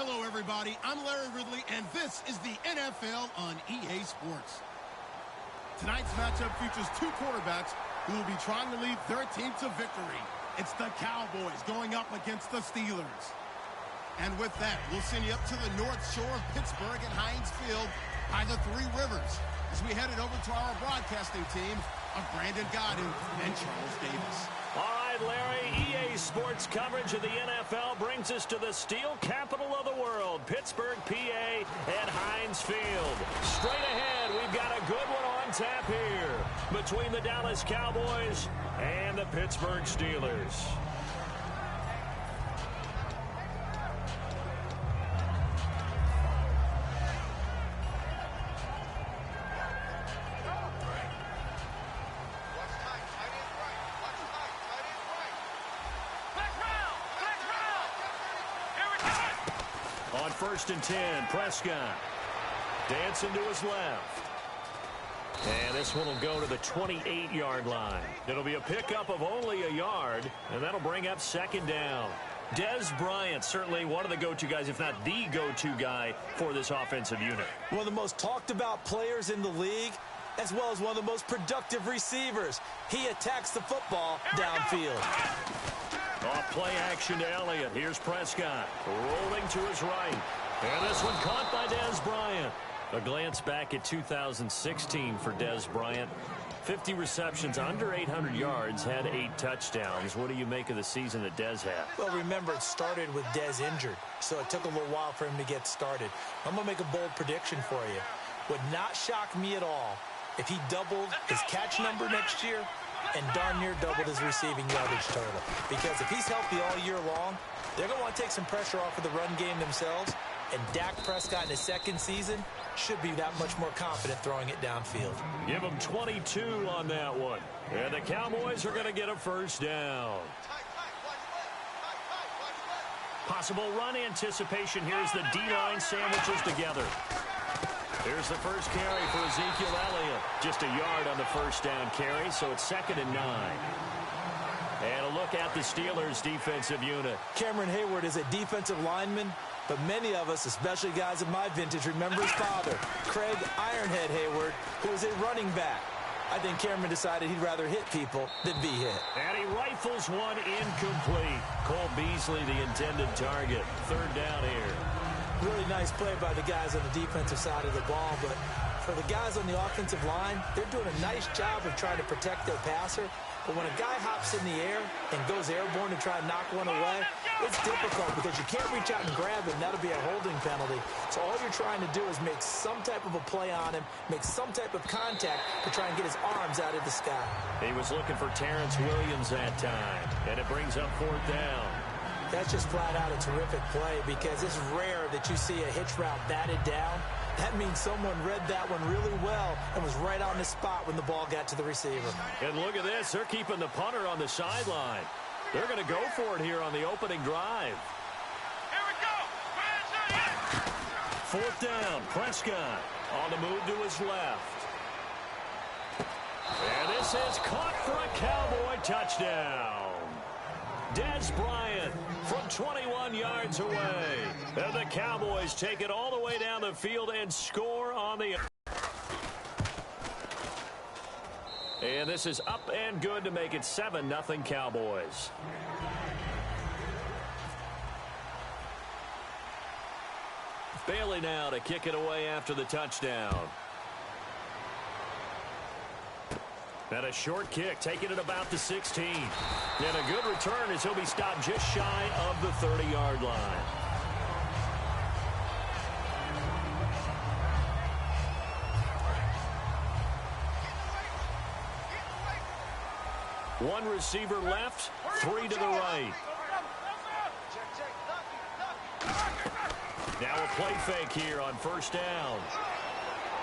Hello, everybody. I'm Larry Ridley, and this is the NFL on EA Sports. Tonight's matchup features two quarterbacks who will be trying to lead their team to victory. It's the Cowboys going up against the Steelers. And with that, we'll send you up to the north shore of Pittsburgh at Heinz Field by the Three Rivers as we headed over to our broadcasting team of Brandon Godin and Charles Davis. All right, Larry, EA Sports coverage of the NFL brings us to the steel capital of the world, Pittsburgh, PA, at Heinz Field. Straight ahead, we've got a good one on tap here between the Dallas Cowboys and the Pittsburgh Steelers. On 1st and 10, Prescott dancing to his left. And this one will go to the 28-yard line. It'll be a pickup of only a yard, and that'll bring up 2nd down. Dez Bryant, certainly one of the go-to guys, if not the go-to guy for this offensive unit. One of the most talked about players in the league, as well as one of the most productive receivers. He attacks the football downfield. Off play action to Elliott. Here's Prescott rolling to his right. And this one caught by Dez Bryant. A glance back at 2016 for Dez Bryant. 50 receptions, under 800 yards, had 8 touchdowns. What do you make of the season that Dez had? Well, remember, it started with Dez injured, so it took a little while for him to get started. I'm going to make a bold prediction for you. Would not shock me at all if he doubled his catch number next year and darn near doubled his receiving yardage total. Because if he's healthy all year long, they're going to want to take some pressure off of the run game themselves. And Dak Prescott in his 2nd season should be that much more confident throwing it downfield. Give him 22 on that one. And the Cowboys are going to get a 1st down. Possible run anticipation. Here's the D-line sandwiches together. Here's the first carry for Ezekiel Elliott. Just a yard on the 1st down carry, so it's 2nd and 9. And a look at the Steelers' defensive unit. Cameron Hayward is a defensive lineman, but many of us, especially guys of my vintage, remember his father, Craig Ironhead Hayward, who was a running back. I think Cameron decided he'd rather hit people than be hit. And he rifles one incomplete. Cole Beasley, the intended target. 3rd down here. Really nice play by the guys on the defensive side of the ball, but for the guys on the offensive line, they're doing a nice job of trying to protect their passer. But when a guy hops in the air and goes airborne to try and knock one away, it's difficult because you can't reach out and grab him. That'll be a holding penalty. So all you're trying to do is make some type of a play on him, make some type of contact to try and get his arms out of the sky. He was looking for Terrence Williams that time, and it brings up 4th down. That's just flat out a terrific play because it's rare that you see a hitch route batted down. That means someone read that one really well and was right on the spot when the ball got to the receiver. And look at this. They're keeping the punter on the sideline. They're going to go for it here on the opening drive. Here we go. 4th down. Prescott on the move to his left. And this is caught for a Cowboy touchdown. Dez Bryant from 21 yards away. And the Cowboys take it all the way down the field and score on the... And this is up and good to make it 7-0 Cowboys. Bailey now to kick it away after the touchdown. And a short kick, taking it about the 16. And a good return as he'll be stopped just shy of the 30-yard line. One receiver left, 3 to the right. Now a play fake here on 1st down.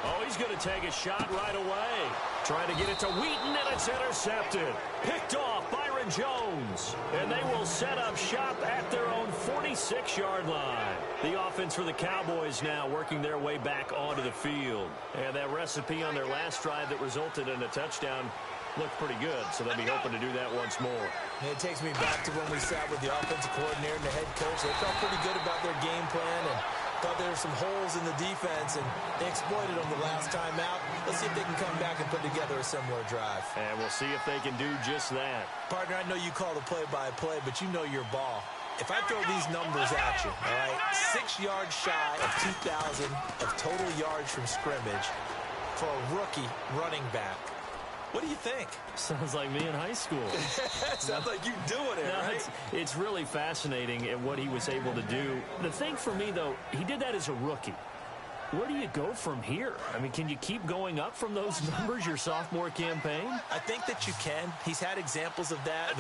Oh, he's going to take a shot right away. Trying to get it to Wheaton, and it's intercepted. Picked off Byron Jones. And they will set up shop at their own 46-yard line. The offense for the Cowboys now working their way back onto the field. And that recipe on their last drive that resulted in a touchdown looked pretty good, so they'll be hoping to do that once more. And it takes me back to when we sat with the offensive coordinator and the head coach. They felt pretty good about their game plan and thought there were some holes in the defense, and they exploited them the last time out. Let's see if they can come back and put together a similar drive. And we'll see if they can do just that. Partner, I know you call the play-by-play, but you know your ball. If I throw these numbers at you, all right, 6 yards shy of 2,000 of total yards from scrimmage for a rookie running back, what do you think? Sounds like me in high school. Sounds like you doing it, right? It's really fascinating at what he was able to do. The thing for me, though, he did that as a rookie. Where do you go from here? I mean, can you keep going up from those numbers your sophomore campaign? I think that you can. He's had examples of that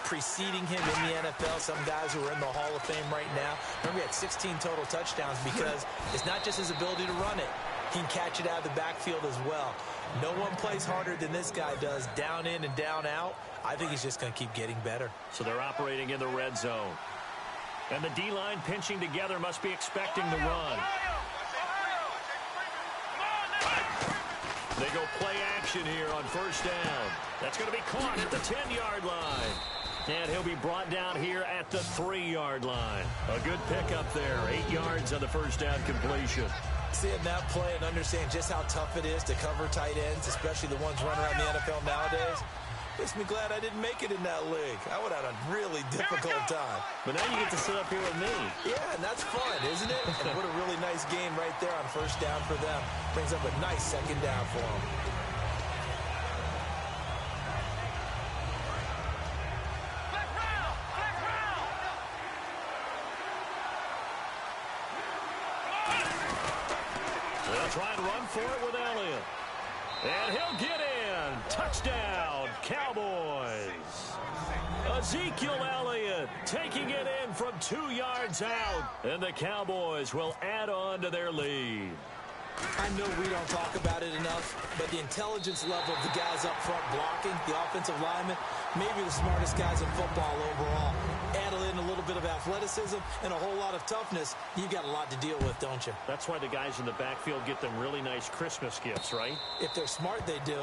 preceding him in the NFL. Some guys who are in the Hall of Fame right now. Remember, he had 16 total touchdowns because it's not just his ability to run it. He can catch it out of the backfield as well. No one plays harder than this guy does, down in and down out. I think he's just going to keep getting better. So they're operating in the red zone. And the D-line pinching together must be expecting the run. They go play action here on first down. That's going to be caught at the 10-yard line. And he'll be brought down here at the 3-yard line. A good pickup there. 8 yards on the first down completion. Seeing that play and understand just how tough it is to cover tight ends, especially the ones running around the NFL nowadays, makes me glad I didn't make it in that league. I would have had a really difficult time. But now you get to sit up here with me. Yeah, and that's fun, isn't it? And what a really nice game right there on first down for them. Brings up a nice second down for them. They'll try and run for it with Elliott. And he'll get in. Touchdown, Cowboys. Ezekiel Elliott taking it in from 2 yards out. And the Cowboys will add on to their lead. I know we don't talk about it enough, but the intelligence level of the guys up front blocking, the offensive linemen, maybe the smartest guys in football overall. Add in a little bit of athleticism and a whole lot of toughness, you've got a lot to deal with, don't you? That's why the guys in the backfield get them really nice Christmas gifts, right? If they're smart, they do.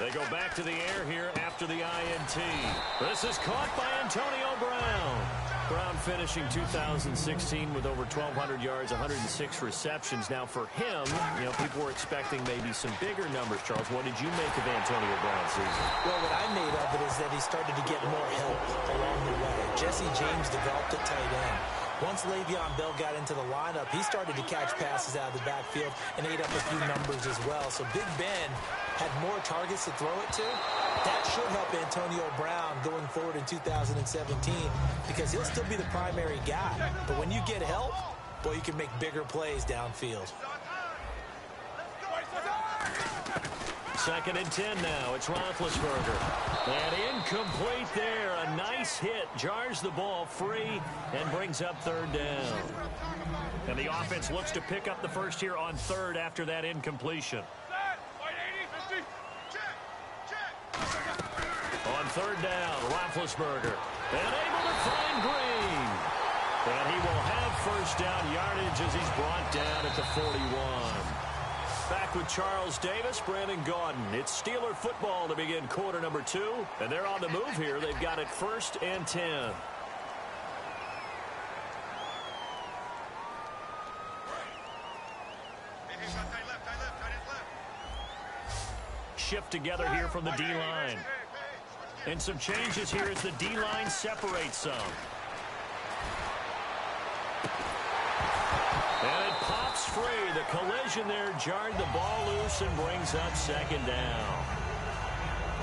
They go back to the air here after the INT. This is caught by Antonio Brown. Brown finishing 2016 with over 1,200 yards, 106 receptions. Now for him, you know, people were expecting maybe some bigger numbers. Charles, what did you make of Antonio Brown's season? Well, what I made of it is that he started to get more help along the way. Jesse James developed at tight end. Once Le'Veon Bell got into the lineup, he started to catch passes out of the backfield and ate up a few numbers as well. So Big Ben had more targets to throw it to. That should help Antonio Brown going forward in 2017 because he'll still be the primary guy. But when you get help, boy, you can make bigger plays downfield. 2nd and 10 now. It's Roethlisberger. And incomplete there. A nice hit. Jars the ball free and brings up 3rd down. And the offense looks to pick up the first here on 3rd after that incompletion. On 3rd down, Roethlisberger. And able to find Green. And he will have first down yardage as he's brought down at the 41. Back with Charles Davis, Brandon Gaudin. It's Steeler football to begin quarter number 2. And they're on the move here. They've got it 1st and 10. Shift together here from the D-line. And some changes here as the D-line separates some. And it pops free. The collision there jarred the ball loose and brings up 2nd down.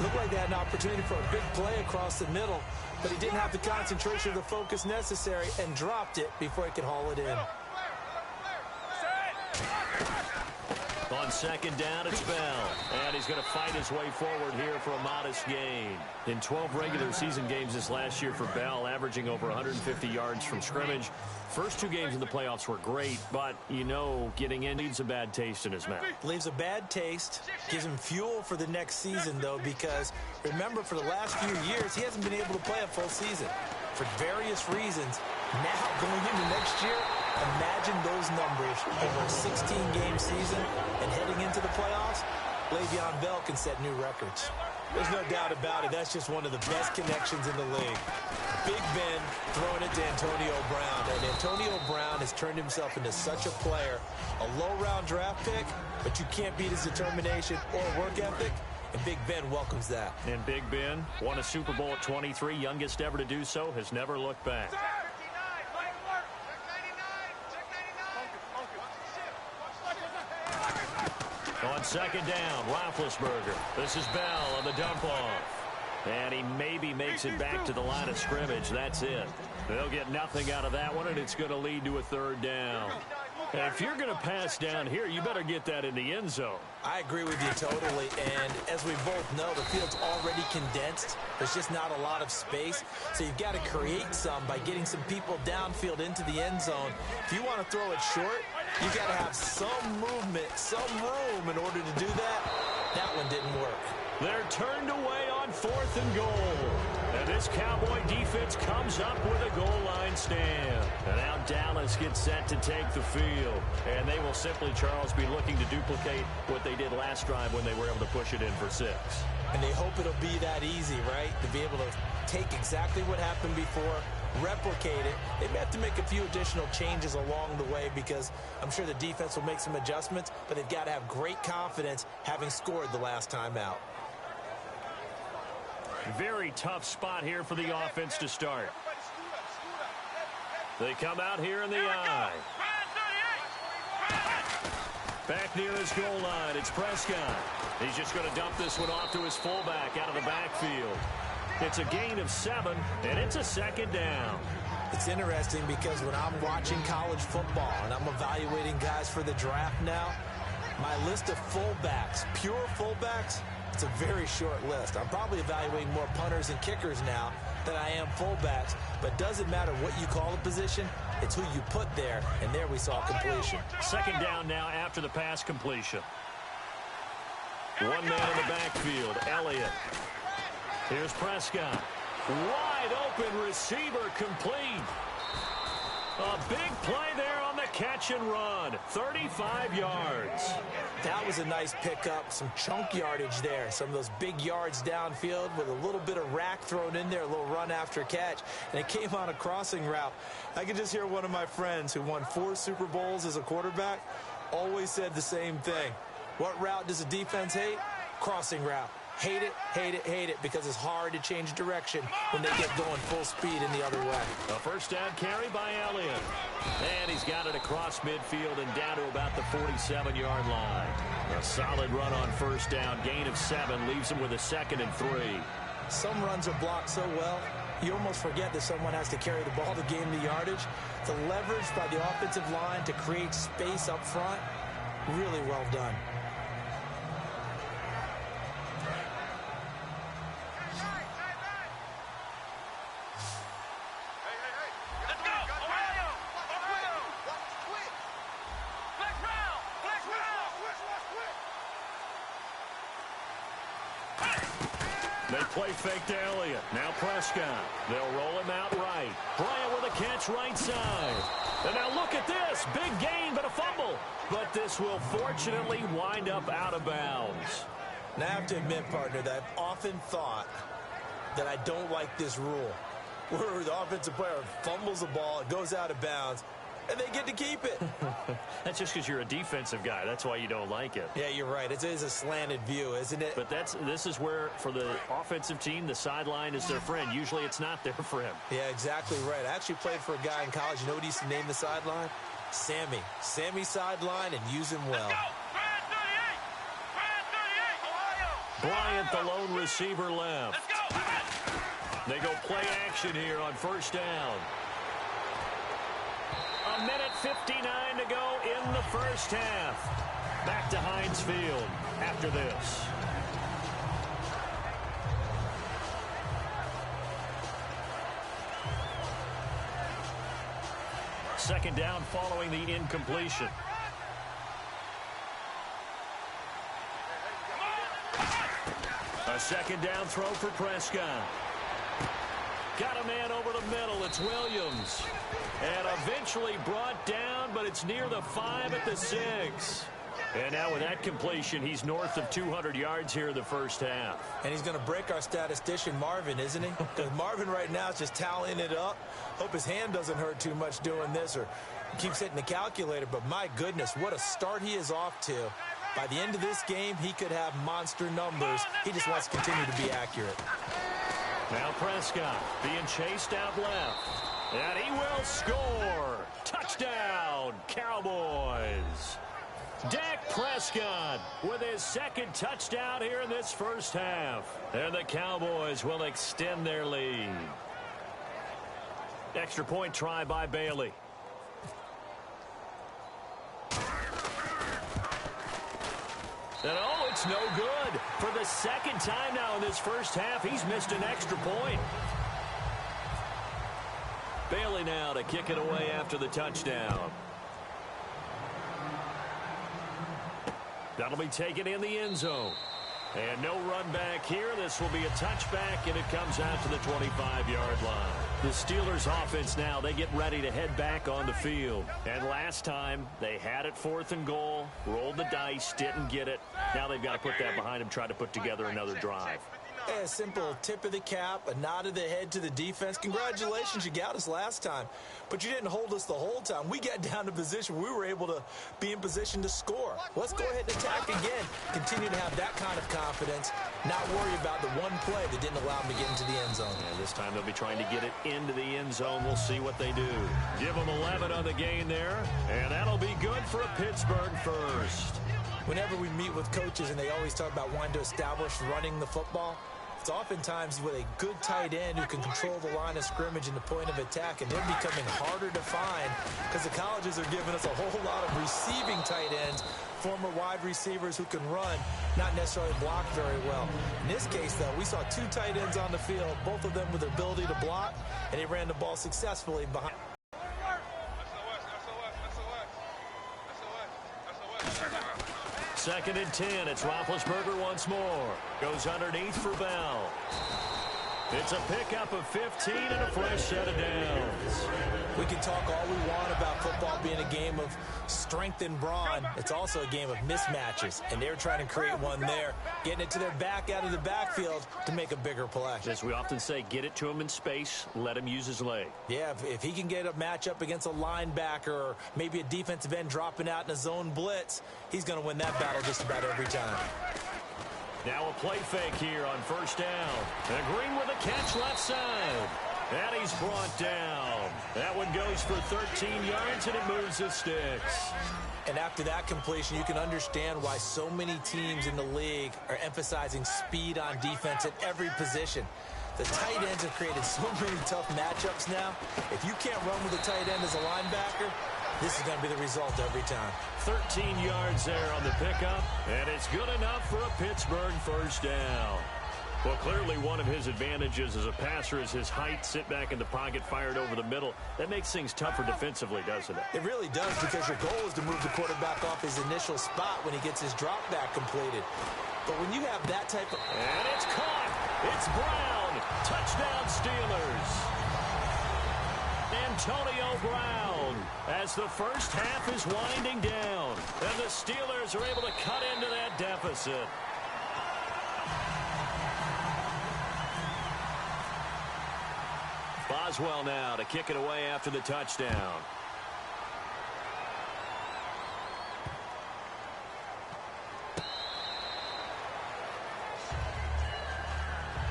Looked like they had an opportunity for a big play across the middle, but he didn't have the concentration or the focus necessary and dropped it before he could haul it in. On second down, it's Bell. And he's going to fight his way forward here for a modest gain. In 12 regular season games this last year for Bell, averaging over 150 yards from scrimmage. First 2 games in the playoffs were great, but, you know, getting in leaves a bad taste in his mouth. Leaves a bad taste, gives him fuel for the next season, though, because, remember, for the last few years, he hasn't been able to play a full season for various reasons. Now, going into next year, imagine those numbers over a 16-game season and heading into the playoffs. Le'Veon Bell can set new records. There's no doubt about it. That's just one of the best connections in the league. Big Ben throwing it to Antonio Brown. And Antonio Brown has turned himself into such a player. A low-round draft pick, but you can't beat his determination or work ethic. And Big Ben welcomes that. And Big Ben won a Super Bowl at 23, youngest ever to do so, has never looked back. On second down, Roethlisberger. This is Bell on the dump-off. And he maybe makes it back to the line of scrimmage. That's it. They'll get nothing out of that one, and it's going to lead to a third down. And if you're going to pass down here, you better get that in the end zone. I agree with you totally, and as we both know, the field's already condensed. There's just not a lot of space, so you've got to create some by getting some people downfield into the end zone. If you want to throw it short, you've got to have some movement, some room in order to do that. That one didn't work. They're turned away on 4th and goal. And this Cowboy defense comes up with a goal line stand. And now Dallas gets set to take the field. And they will simply, Charles, be looking to duplicate what they did last drive when they were able to push it in for 6. And they hope it'll be that easy, right? To be able to take exactly what happened before, replicate it. They may have to make a few additional changes along the way because I'm sure the defense will make some adjustments, but they've got to have great confidence having scored the last time out. Very tough spot here for the offense to start. They come out here in the eye. Back near his goal line, it's Prescott. He's just going to dump this one off to his fullback out of the backfield. It's a gain of 7, and it's a second down. It's interesting because when I'm watching college football and I'm evaluating guys for the draft now, my list of fullbacks, pure fullbacks, it's a very short list. I'm probably evaluating more punters and kickers now than I am fullbacks, but doesn't matter what you call a position, it's who you put there, and there we saw completion. Second down now after the pass completion. One man in the backfield, Elliott. Here's Prescott. Wide open receiver complete. A big play there on the catch and run. 35 yards. That was a nice pickup. Some chunk yardage there. Some of those big yards downfield with a little bit of rack thrown in there, a little run after catch. And it came on a crossing route. I could just hear one of my friends who won 4 Super Bowls as a quarterback always said the same thing. What route does a defense hate? Crossing route. Hate it, hate it, hate it, because it's hard to change direction when they get going full speed in the other way. A first down carry by Elliott. And he's got it across midfield and down to about the 47-yard line. A solid run on first down. Gain of 7 leaves him with a 2nd and 3. Some runs are blocked so well, you almost forget that someone has to carry the ball to gain the yardage. The leverage by the offensive line to create space up front, really well done. They play fake to Elliott. Now Prescott. They'll roll him out right. Bryant with a catch right side. And now look at this. Big gain, but a fumble. But this will fortunately wind up out of bounds. Now I have to admit, partner, that I've often thought that I don't like this rule, where the offensive player fumbles the ball, it goes out of bounds, and they get to keep it. That's just because you're a defensive guy. That's why you don't like it. Yeah, you're right. It is a slanted view, isn't it? But this is where, for the offensive team, the sideline is their friend. Usually it's not their friend. Yeah, exactly right. I actually played for a guy in college. You know what he used to name the sideline? Sammy. Sammy sideline, and use him well. Bryant, the lone receiver, left. They go play action here on first down. A minute 59 to go in the first half. Back to Heinz Field after this. Second down following the incompletion. A second down throw for Prescott. Got a man over the middle. It's Williams. And eventually brought down, but it's near the 5 at the 6. And now with that completion, he's north of 200 yards here in the first half. And he's going to break our statistician, Marvin, isn't he? Because Marvin right now is just tallying it up. Hope his hand doesn't hurt too much doing this or keeps hitting the calculator. But my goodness, what a start he is off to. By the end of this game, he could have monster numbers. He just wants to continue to be accurate. Now Prescott being chased out left. And he will score. Touchdown, Cowboys. Dak Prescott with his second touchdown here in this first half. And the Cowboys will extend their lead. Extra point try by Bailey. And oh, it's no good. For the second time now in this first half, he's missed an extra point. Bailey now to kick it away after the touchdown. That'll be taken in the end zone. And no run back here. This will be a touchback, and it comes out to the 25-yard line. The Steelers offense now, they get ready to head back on the field. And last time, they had it 4th and goal, rolled the dice, didn't get it. Now they've got to put that behind them, try to put together another drive. A simple tip of the cap, a nod of the head to the defense. Congratulations, you got us last time. But you didn't hold us the whole time. We got down to position where we were able to be in position to score. Let's go ahead and attack again. Continue to have that kind of confidence. Not worry about the one play that didn't allow them to get into the end zone. And this time they'll be trying to get it into the end zone. We'll see what they do. Give them 11 on the gain there. And that'll be good for a Pittsburgh first. Whenever we meet with coaches and they always talk about wanting to establish running the football, it's oftentimes with a good tight end who can control the line of scrimmage and the point of attack, and they're becoming harder to find because the colleges are giving us a whole lot of receiving tight ends, former wide receivers who can run, not necessarily block very well. In this case, though, we saw 2 tight ends on the field, both of them with the ability to block, and they ran the ball successfully behind. Second and 10. It's Roethlisberger once more. Goes underneath for Bell. It's a pickup of 15 and a fresh set of downs. We can talk all we want about football being a game of strength and brawn. It's also a game of mismatches, and they're trying to create one there, getting it to their back out of the backfield to make a bigger play. As we often say, get it to him in space, let him use his leg. Yeah, if he can get a matchup against a linebacker or maybe a defensive end dropping out in a zone blitz, he's going to win that battle just about every time. Now a play fake here on first down. And Green with a catch left side. And he's brought down. That one goes for 13 yards, and it moves the sticks. And after that completion, you can understand why so many teams in the league are emphasizing speed on defense at every position. The tight ends have created so many tough matchups now. If you can't run with a tight end as a linebacker, this is going to be the result every time. 13 yards there on the pickup, and it's good enough for a Pittsburgh first down. Well, clearly one of his advantages as a passer is his height, sit back in the pocket, fired over the middle. That makes things tougher defensively, doesn't it? It really does, because your goal is to move the quarterback off his initial spot when he gets his drop back completed. But when you have that type of... And it's caught. It's Brown. Touchdown Steelers. Antonio Brown, as the first half is winding down, and the Steelers are able to cut into that deficit. Boswell now to kick it away after the touchdown.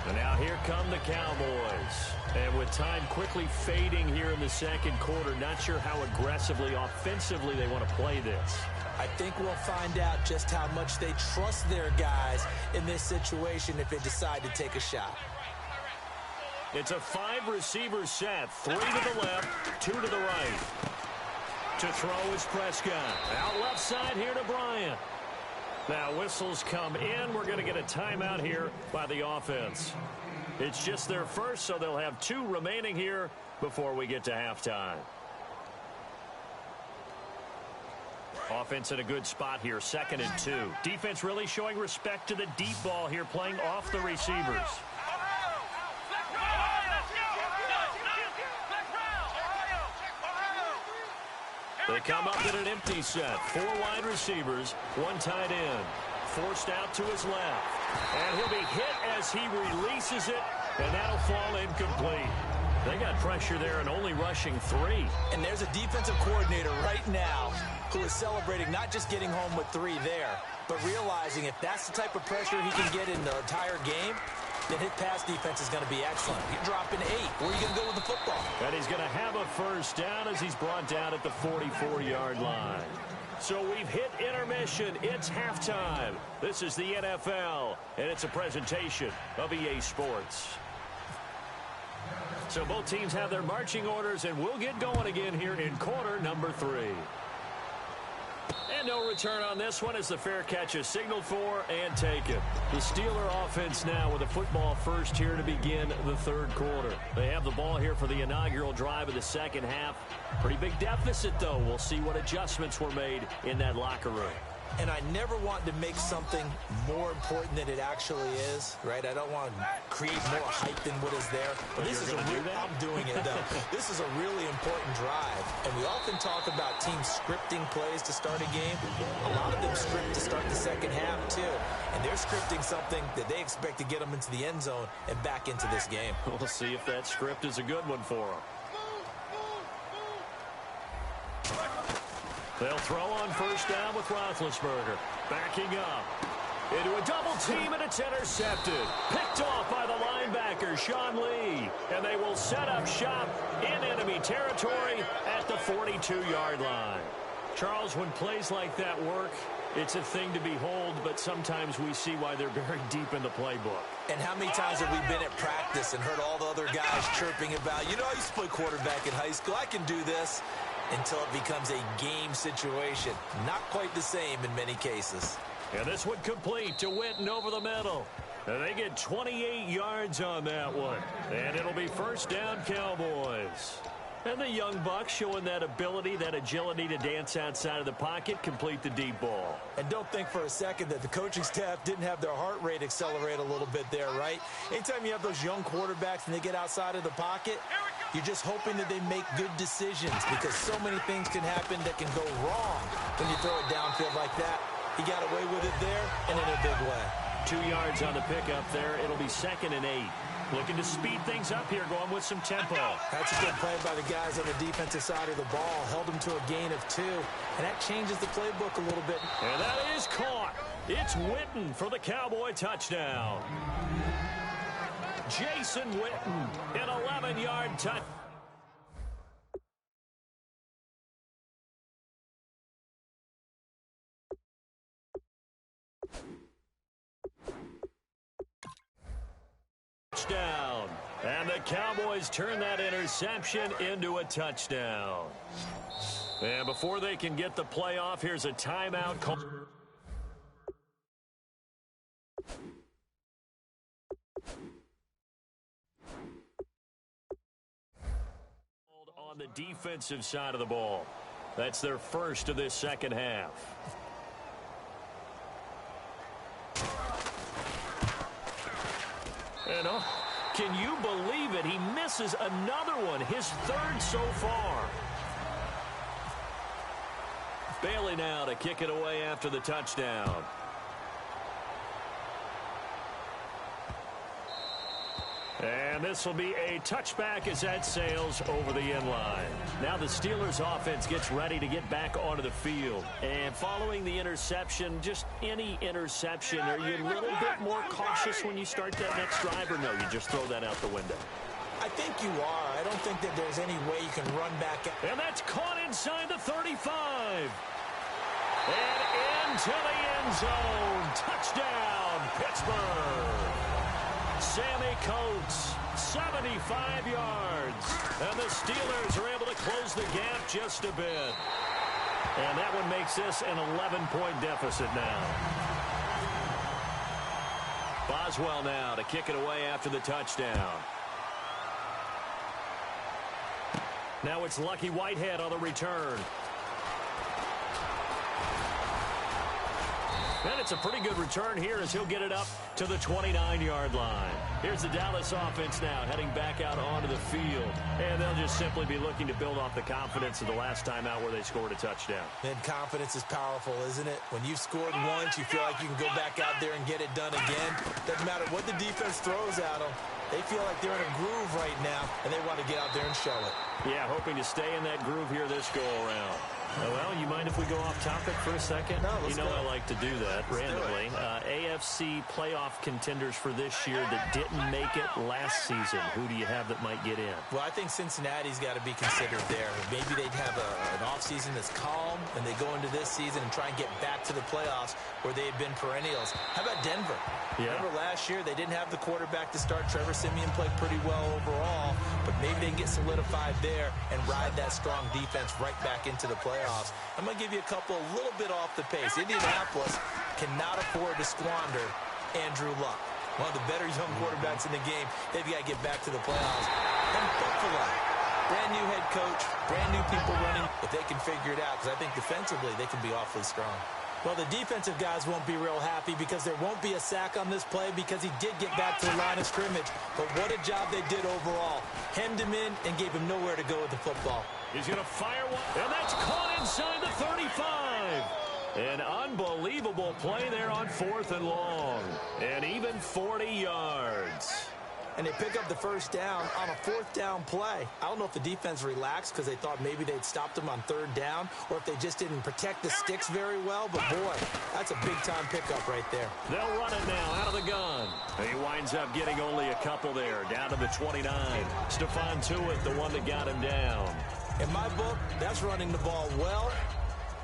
And now here come the Cowboys. And with time quickly fading here in the second quarter, not sure how aggressively, offensively they want to play this. I think we'll find out just how much they trust their guys in this situation if they decide to take a shot. It's a 5-receiver set. 3 to the left, 2 to the right. To throw is Prescott. Out left side here to Bryant. Now whistles come in. We're going to get a timeout here by the offense. It's just their first, so they'll have 2 remaining here before we get to halftime. Offense in a good spot here, 2nd and 2. Defense really showing respect to the deep ball here, playing off the receivers. They come up in an empty set. 4 wide receivers, 1 tight end. Forced out to his left. And he'll be hit as he releases it, and that'll fall incomplete. They got pressure there and only rushing 3. And there's a defensive coordinator right now who is celebrating not just getting home with 3 there, but realizing if that's the type of pressure he can get in the entire game, then his pass defense is going to be excellent. You're dropping 8. Where are you going to go with the football? And he's going to have a first down as he's brought down at the 44-yard line. So we've hit intermission. It's halftime. This is the NFL, and it's a presentation of EA Sports. So both teams have their marching orders, and we'll get going again here in quarter number 3. And no return on this one as the fair catch is signaled for and taken. The Steeler offense now with a football first here to begin the 3rd quarter. They have the ball here for the inaugural drive of the 2nd half. Pretty big deficit, though. We'll see what adjustments were made in that locker room. And I never want to make something more important than it actually is, right? I don't want to create more hype than what is there. But this is I'm doing it, though. This is a really important drive. And we often talk about teams scripting plays to start a game. A lot of them script to start the 2nd half, too. And they're scripting something that they expect to get them into the end zone and back into this game. We'll see if that script is a good one for them. They'll throw on first down with Roethlisberger. Backing up. Into a double team, and it's intercepted. Picked off by the linebacker, Sean Lee. And they will set up shop in enemy territory at the 42-yard line. Charles, when plays like that work, it's a thing to behold, but sometimes we see why they're very deep in the playbook. And how many times have we been at practice and heard all the other guys chirping about, you know, I used to play quarterback in high school, I can do this, until it becomes a game situation. Not quite the same in many cases. And this one complete to Witten over the middle. And they get 28 yards on that one. And it'll be first down, Cowboys. And the young bucks showing that ability, that agility to dance outside of the pocket, complete the deep ball. And don't think for a second that the coaching staff didn't have their heart rate accelerate a little bit there, right? Anytime you have those young quarterbacks and they get outside of the pocket, you're just hoping that they make good decisions because so many things can happen that can go wrong when you throw it downfield like that. He got away with it there and in a big way. 2 yards on the pickup there. It'll be 2nd and 8. Looking to speed things up here, going with some tempo. That's a good play by the guys on the defensive side of the ball. Held them to a gain of 2. And that changes the playbook a little bit. And that is caught. It's Witten for the Cowboy touchdown. Jason Witten, an 11-yard touchdown. And the Cowboys turn that interception into a touchdown. And before they can get the play off, here's a timeout call. On the defensive side of the ball. That's their first of this 2nd half. And can you believe it? He misses another one, his 3rd so far. Bailey now to kick it away after the touchdown. And this will be a touchback as that sails over the end line. Now the Steelers offense gets ready to get back onto the field. And following the interception, just any interception, are you a little bit more cautious when you start that next drive, or no, you just throw that out the window? I think you are. I don't think that there's any way you can run back. And that's caught inside the 35. And into the end zone. Touchdown, Pittsburgh. Sammy Coates, 75 yards. And the Steelers are able to close the gap just a bit. And that one makes this an 11-point deficit now. Boswell now to kick it away after the touchdown. Now it's Lucky Whitehead on the return. And it's a pretty good return here as he'll get it up to the 29-yard line. Here's the Dallas offense now heading back out onto the field. And they'll just simply be looking to build off the confidence of the last time out where they scored a touchdown. And confidence is powerful, isn't it? When you've scored once, you feel like you can go back out there and get it done again. Doesn't matter what the defense throws at them. They feel like they're in a groove right now, and they want to get out there and show it. Yeah, hoping to stay in that groove here this go-around. Well, you mind if we go off topic for a second? No, let's you know go. I like to do that randomly. AFC playoff contenders for this year that didn't make it last season. Who do you have that might get in? Well, I think Cincinnati's got to be considered there. Maybe they'd have an offseason that's calm, and they go into this season and try and get back to the playoffs where they had been perennials. How about Denver? Yeah. Remember last year, they didn't have the quarterback to start. Trevor Siemian played pretty well overall, but maybe they can get solidified there and ride that strong defense right back into the playoffs. I'm going to give you a couple a little bit off the pace. Indianapolis cannot afford to squander Andrew Luck, one of the better young quarterbacks in the game. They've got to get back to the playoffs. And Buffalo, brand new head coach, brand new people running. If they can figure it out, because I think defensively they can be awfully strong. Well, the defensive guys won't be real happy because there won't be a sack on this play because he did get back to the line of scrimmage. But what a job they did overall. Hemmed him in and gave him nowhere to go with the football. He's going to fire one, and that's caught inside the 35. An unbelievable play there on 4th and long. And even 40 yards. And they pick up the first down on a 4th down play. I don't know if the defense relaxed because they thought maybe they'd stopped them on 3rd down or if they just didn't protect the sticks very well. But, boy, that's a big-time pickup right there. They'll run it now out of the gun. He winds up getting only a couple there, down to the 29. Stephon Tuitt, the one that got him down. In my book, that's running the ball well,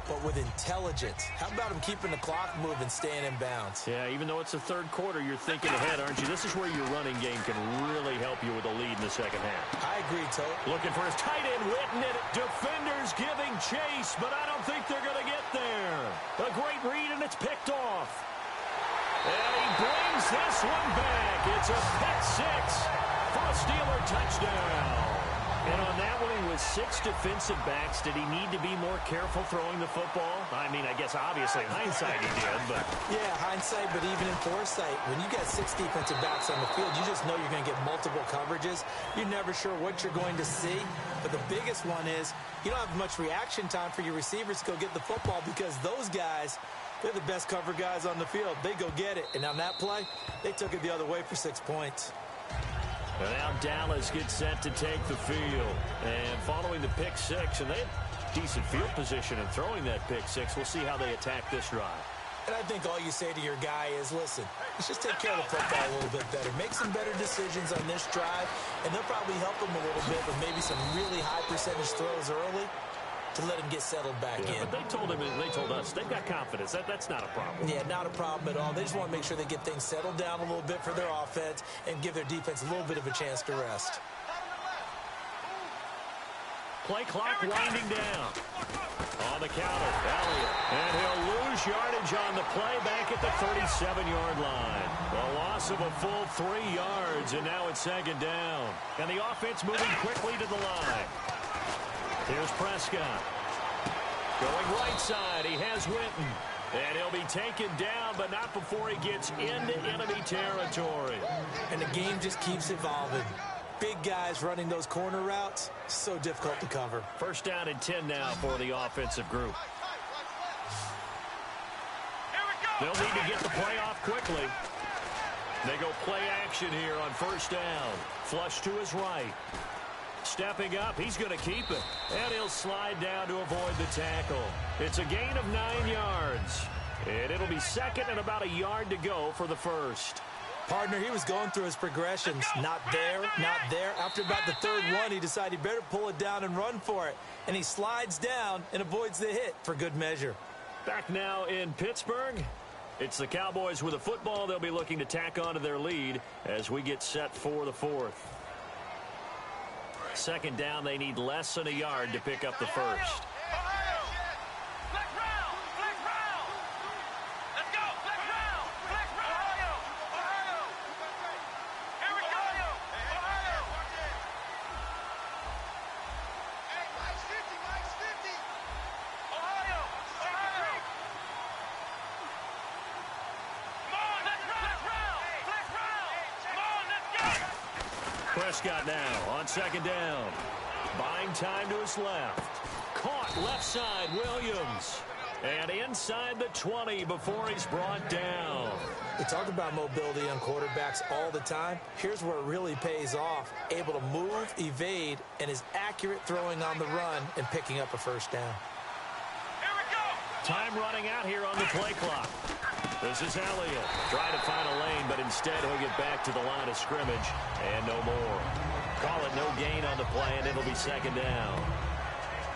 but with intelligence. How about him keeping the clock moving, staying in bounds? Yeah, even though it's the 3rd quarter, you're thinking ahead, aren't you? This is where your running game can really help you with a lead in the second half. I agree, Tote. Looking for his tight end, Witten, and defenders giving chase, but I don't think they're going to get there. A great read, and it's picked off. And he brings this one back. It's a pick six for a Steeler touchdown. And on that one, with 6 defensive backs, did he need to be more careful throwing the football? I mean, I guess obviously in hindsight he did, but... Yeah, hindsight, but even in foresight, when you got 6 defensive backs on the field, you just know you're going to get multiple coverages. You're never sure what you're going to see. But the biggest one is you don't have much reaction time for your receivers to go get the football because those guys, they're the best cover guys on the field. They go get it. And on that play, they took it the other way for 6 points. And now Dallas gets set to take the field. And following the pick six, and they had decent field position in throwing that pick six. We'll see how they attack this drive. And I think all you say to your guy is, listen, let's just take care of the football a little bit better. Make some better decisions on this drive, and they'll probably help him a little bit with maybe some really high percentage throws early to let him get settled back in. But they told us, they've got confidence. That's not a problem. Yeah, not a problem at all. They just want to make sure they get things settled down a little bit for their offense and give their defense a little bit of a chance to rest. Play clock winding down. On the counter, Elliott. And he'll lose yardage on the play back at the 37-yard line. A loss of a full 3 yards, and now it's 2nd down. And the offense moving quickly to the line. Here's Prescott. Going right side, he has Witten. And he'll be taken down, but not before he gets into enemy territory. And the game just keeps evolving. Big guys running those corner routes, so difficult to cover. 1st down and 10 now for the offensive group. They'll need to get the play off quickly. They go play action here on 1st down. Flush to his right. Stepping up, he's going to keep it. And he'll slide down to avoid the tackle. It's a gain of 9 yards. And it'll be 2nd and about a yard to go for the 1st. Partner, he was going through his progressions. Not there, not there. After about the 3rd one, he decided he better pull it down and run for it. And he slides down and avoids the hit for good measure. Back now in Pittsburgh. It's the Cowboys with a football. They'll be looking to tack onto their lead as we get set for the 4th. 2nd down, they need less than a yard to pick up the 1st. Prescott now on second down. Buying time to his left. Caught left side, Williams. And inside the 20 before he's brought down. We talk about mobility on quarterbacks all the time. Here's where it really pays off. Able to move, evade, and is accurate throwing on the run and picking up a first down. Here we go. Time running out here on the play clock. This is Elliott. Trying to find a lane, but instead he'll get back to the line of scrimmage. And no more. Call it no gain on the play, and it'll be second down.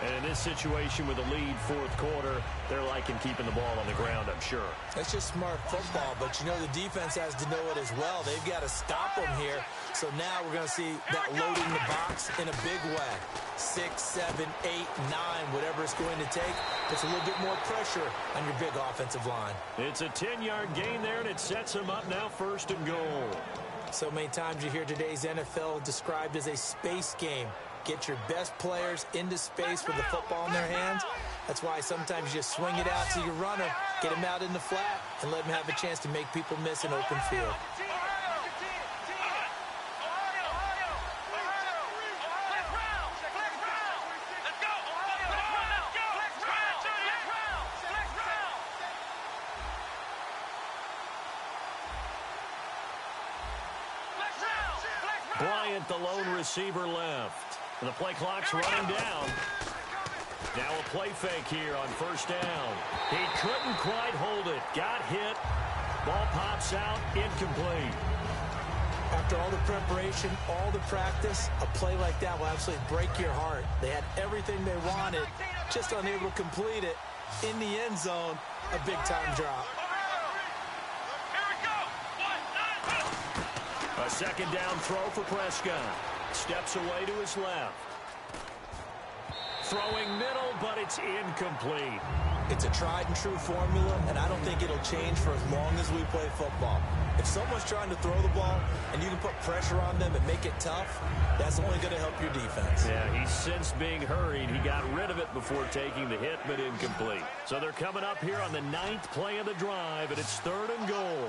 And in this situation with a lead fourth quarter, they're liking keeping the ball on the ground, I'm sure. That's just smart football, but you know the defense has to know it as well. They've got to stop them here. So now we're going to see that loading the box in a big way. 6, 7, 8, 9, whatever it's going to take. Puts a little bit more pressure on your big offensive line. It's a 10-yard gain there, and it sets them up now first and goal. So many times you hear today's NFL described as a space game. Get your best players into space with the football in their hands. That's why sometimes you just swing it out to your runner, get him out in the flat, and let him have a chance to make people miss an open field. Bryant, the lone receiver, left. And the play clock's running down. Now a play fake here on first down. He couldn't quite hold it. Got hit. Ball pops out. Incomplete. After all the preparation, all the practice, a play like that will absolutely break your heart. They had everything they wanted, just unable to complete it. In the end zone, a big-time drop. A second down throw for Prescott. Steps away to his left. Throwing middle, but it's incomplete. It's a tried-and-true formula, and I don't think it'll change for as long as we play football. If someone's trying to throw the ball and you can put pressure on them and make it tough, that's only going to help your defense. Yeah, he's since being hurried. He got rid of it before taking the hit, but incomplete. So they're coming up here on the 9th play of the drive, and it's third and goal.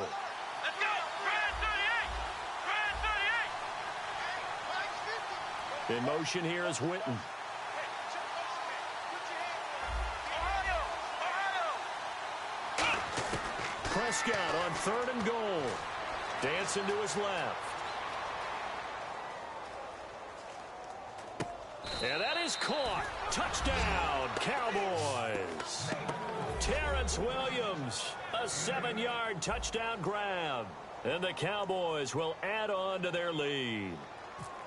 Let's go. Brand 38. In motion here is Witten. Prescott on third and goal. Dancing to his left. And that is caught. Touchdown, Cowboys. Terrence Williams, a 7-yard touchdown grab. And the Cowboys will add on to their lead.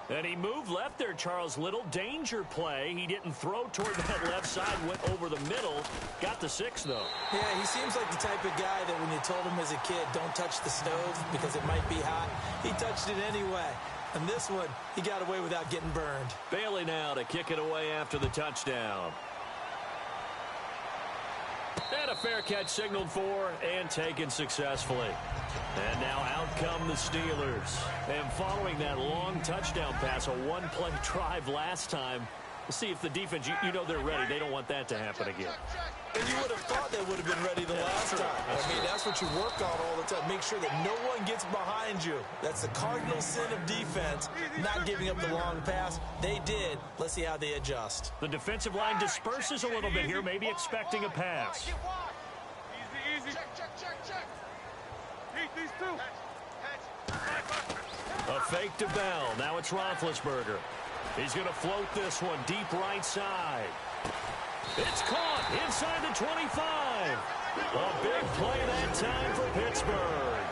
And he moved left there, Charles. Little danger play. He didn't throw toward that left side, went over the middle. Got the 6, though. Yeah, he seems like the type of guy that when you told him as a kid, don't touch the stove because it might be hot, he touched it anyway. And this one, he got away without getting burned. Bailey now to kick it away after the touchdown. And a fair catch signaled for and taken successfully. And now out come the Steelers. And following that long touchdown pass, a one-play drive last time, we'll see if the defense, you know they're ready. They don't want that to happen again. And you would have thought they would have been ready the last time. I mean, that's what you work on all the time. Make sure that no one gets behind you. That's the cardinal sin of defense, not giving up the long pass. They did. Let's see how they adjust. The defensive line disperses a little bit here, maybe expecting a pass. Easy. Check. Heat these two. A fake to Bell. Now it's Roethlisberger. He's going to float this one deep right side. It's caught inside the 25. A big play that time for Pittsburgh.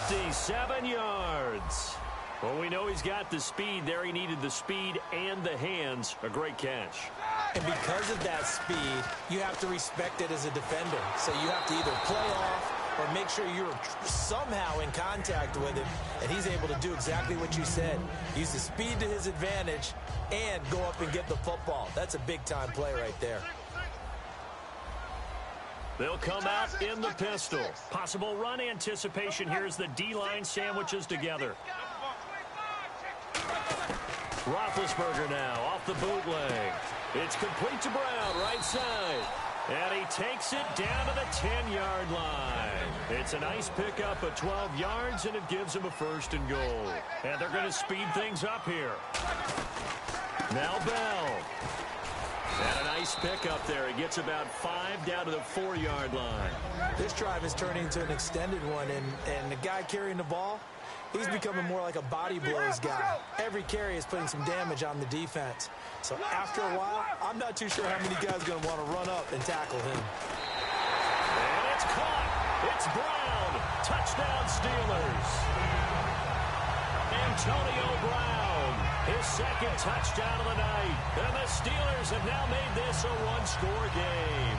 57 yards. Well, we know he's got the speed there. He needed the speed and the hands. A great catch. And because of that speed, you have to respect it as a defender. So you have to either play off or make sure you're somehow in contact with him. And he's able to do exactly what you said. Use the speed to his advantage and go up and get the football. That's a big-time play right there. They'll come out in the pistol. Possible run anticipation here as the D-line sandwiches together. Roethlisberger now off the bootleg. It's complete to Brown, right side. And he takes it down to the 10-yard line. It's a nice pickup of 12 yards, and it gives him a 1st and goal. And they're going to speed things up here. Now Bell. And a nice pickup there. He gets about 5 down to the 4-yard line. This drive is turning into an extended one, and the guy carrying the ball, he's becoming more like a body blows guy. Every carry is putting some damage on the defense. So after a while, I'm not too sure how many guys are going to want to run up and tackle him. And it's caught. It's Brown. Touchdown, Steelers. Antonio Brown, his 2nd touchdown of the night. And the Steelers have now made this a one-score game.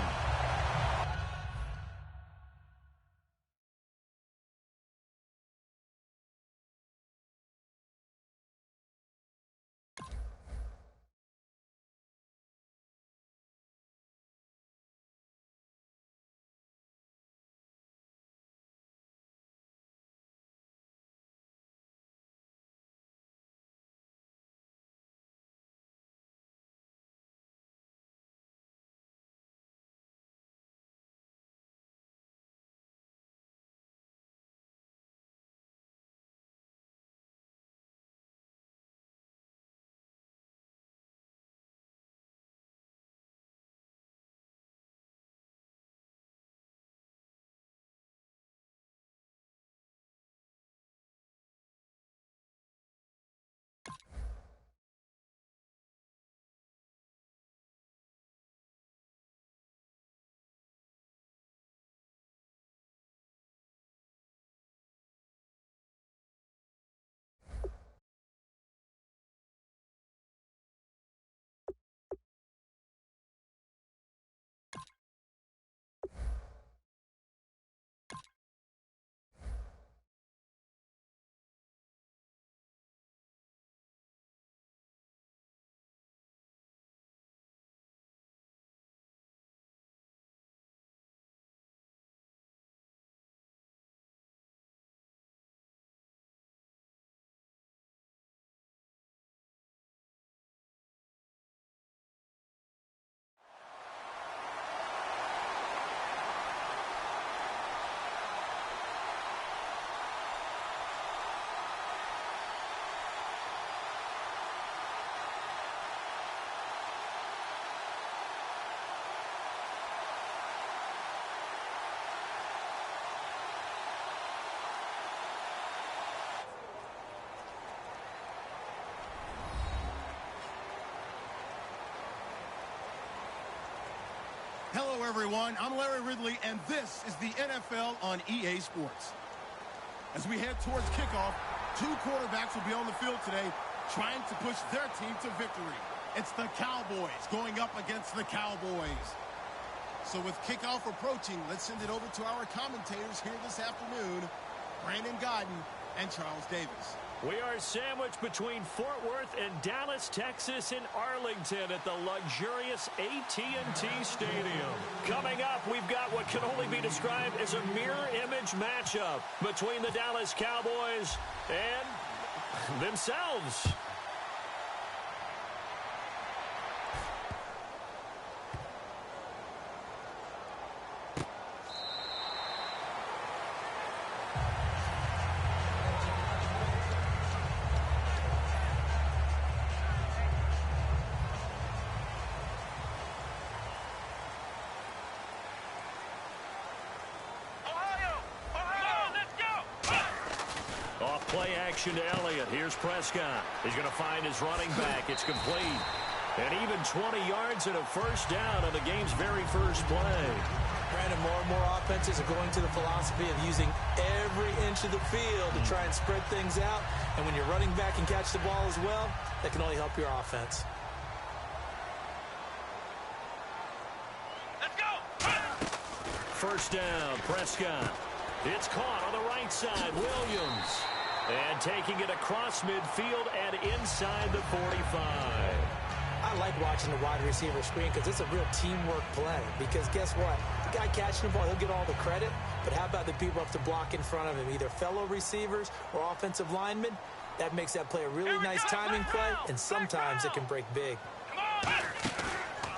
Hello, everyone. I'm Larry Ridley, and this is the NFL on EA Sports. As we head towards kickoff, 2 quarterbacks will be on the field today trying to push their team to victory. It's the Cowboys going up against the Cowboys. So with kickoff approaching, let's send it over to our commentators here this afternoon, Brandon Godden and Charles Davis. We are sandwiched between Fort Worth and Dallas, Texas, and Arlington at the luxurious AT&T Stadium. Coming up, we've got what can only be described as a mirror image matchup between the Dallas Cowboys and themselves. Play action to Elliott. Here's Prescott. He's going to find his running back. It's complete. And even 20 yards and a 1st down on the game's very first play. Brandon, more and more offenses are going to the philosophy of using every inch of the field to try and spread things out. And when you're running back and catch the ball as well, that can only help your offense. Let's go! 1st down, Prescott. It's caught on the right side, Williams. And taking it across midfield and inside the 45. I like watching the wide receiver screen because it's a real teamwork play. Because guess what? The guy catching the ball, he'll get all the credit. But how about the people up to block in front of him, either fellow receivers or offensive linemen? That makes that play a really nice timing play, and sometimes it can break big.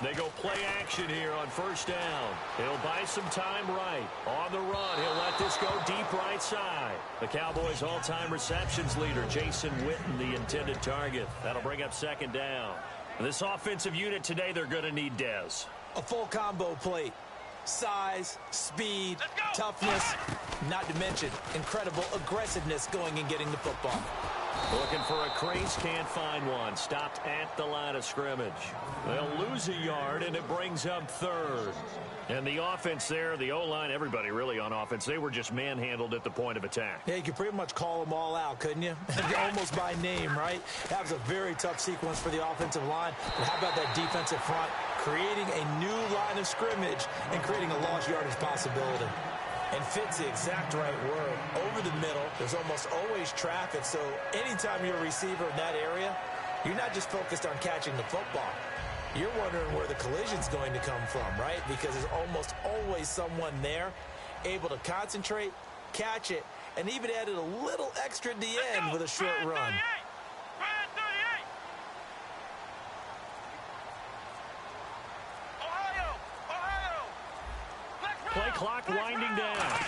They go play action here on first down. He'll buy some time right. On the run, he'll let this go deep right side. The Cowboys' all-time receptions leader, Jason Witten, the intended target. That'll bring up second down. This offensive unit today, they're going to need Dez. A full combo plate. Size, speed, toughness, not to mention incredible aggressiveness going and getting the football. Looking for a crease, can't find one. Stopped at the line of scrimmage. They'll lose a yard, and it brings up third. And the offense there, the O-line, everybody really on offense, they were just manhandled at the point of attack. Yeah, you could pretty much call them all out, couldn't you? Almost by name, right? That was a very tough sequence for the offensive line. But how about that defensive front? Creating a new line of scrimmage and creating a lost yardage possibility. And fits the exact right word. Over the middle, there's almost always traffic, so anytime you're a receiver in that area, you're not just focused on catching the football. You're wondering where the collision's going to come from, right? Because there's almost always someone there able to concentrate, catch it, and even added a little extra at the end with a short run. Play clock winding down.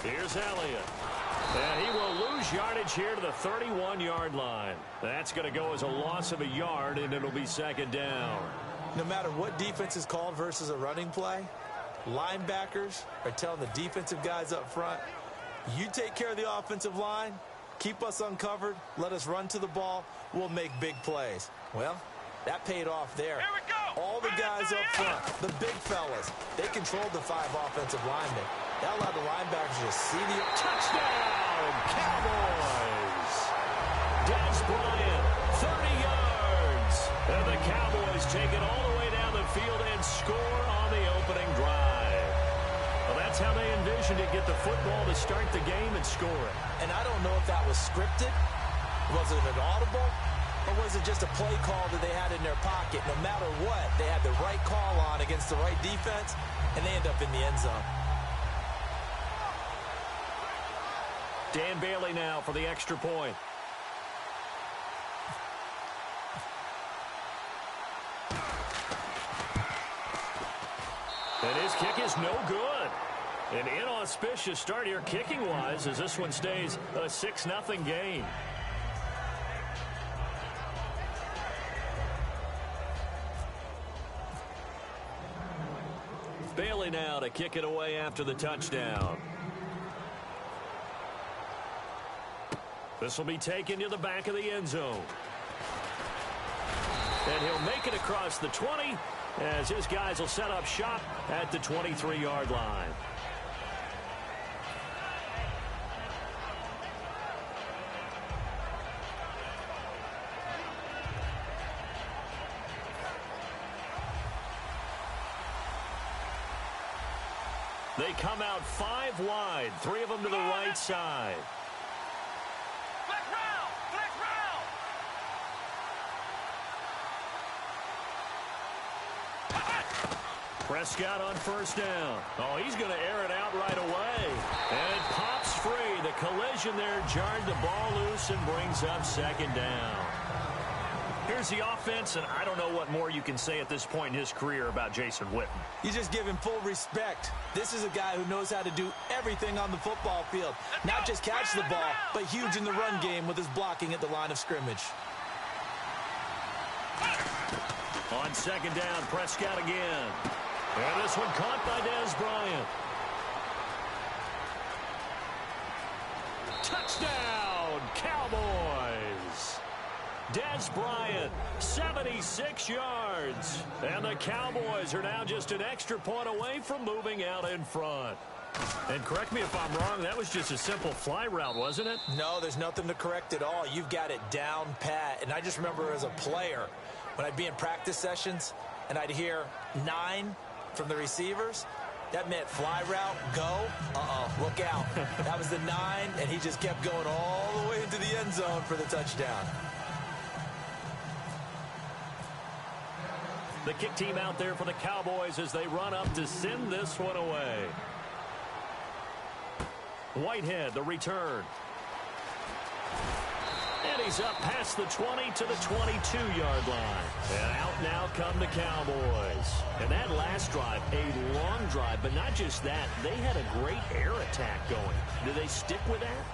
Here's Elliott. And he will lose yardage here to the 31-yard line. That's going to go as a loss of a yard, and it'll be second down. No matter what defense is called versus a running play, linebackers are telling the defensive guys up front, you take care of the offensive line, keep us uncovered, let us run to the ball, we'll make big plays. Well, that paid off there. All the guys up front, the big fellas, they controlled the 5 offensive linemen. That allowed the linebackers to see the touchdown, Cowboys. Dez Bryant, 30 yards. And the Cowboys take it all the way down the field and score on the opening drive. Well, that's how they envisioned it, get the football to start the game and score it. And I don't know if that was scripted. Was it an audible? Or was it just a play call that they had in their pocket? No matter what, they had the right call on against the right defense, and they end up in the end zone. Dan Bailey now for the extra point. And his kick is no good. An inauspicious start here kicking-wise as this one stays a 6-0 game. Bailey now to kick it away after the touchdown. This will be taken to the back of the end zone. And he'll make it across the 20 as his guys will set up shop at the 23-yard line. They come out 5 wide, 3 of them to the right side. Prescott on first down. Oh, he's going to air it out right away. And it pops free. The collision there jarred the ball loose and brings up second down. Here's the offense, and I don't know what more you can say at this point in his career about Jason Witten. You just give him full respect. This is a guy who knows how to do everything on the football field. Not just catch the ball, but huge in the run game with his blocking at the line of scrimmage. On second down, Prescott again. And this one caught by Dez Bryant. Touchdown, Cowboys. Dez Bryant, 76 yards. And the Cowboys are now just an extra point away from moving out in front. And correct me if I'm wrong, that was just a simple fly route, wasn't it? No, there's nothing to correct at all. You've got it down pat. And I just remember as a player, when I'd be in practice sessions and I'd hear 9 from the receivers, that meant fly route, go, look out. That was the 9, and he just kept going all the way into the end zone for the touchdown. The kick team out there for the Cowboys as they run up to send this one away. Whitehead, the return. And he's up past the 20 to the 22-yard line. And out now come the Cowboys. And that last drive, a long drive, but not just that. They had a great air attack going. Do they stick with that?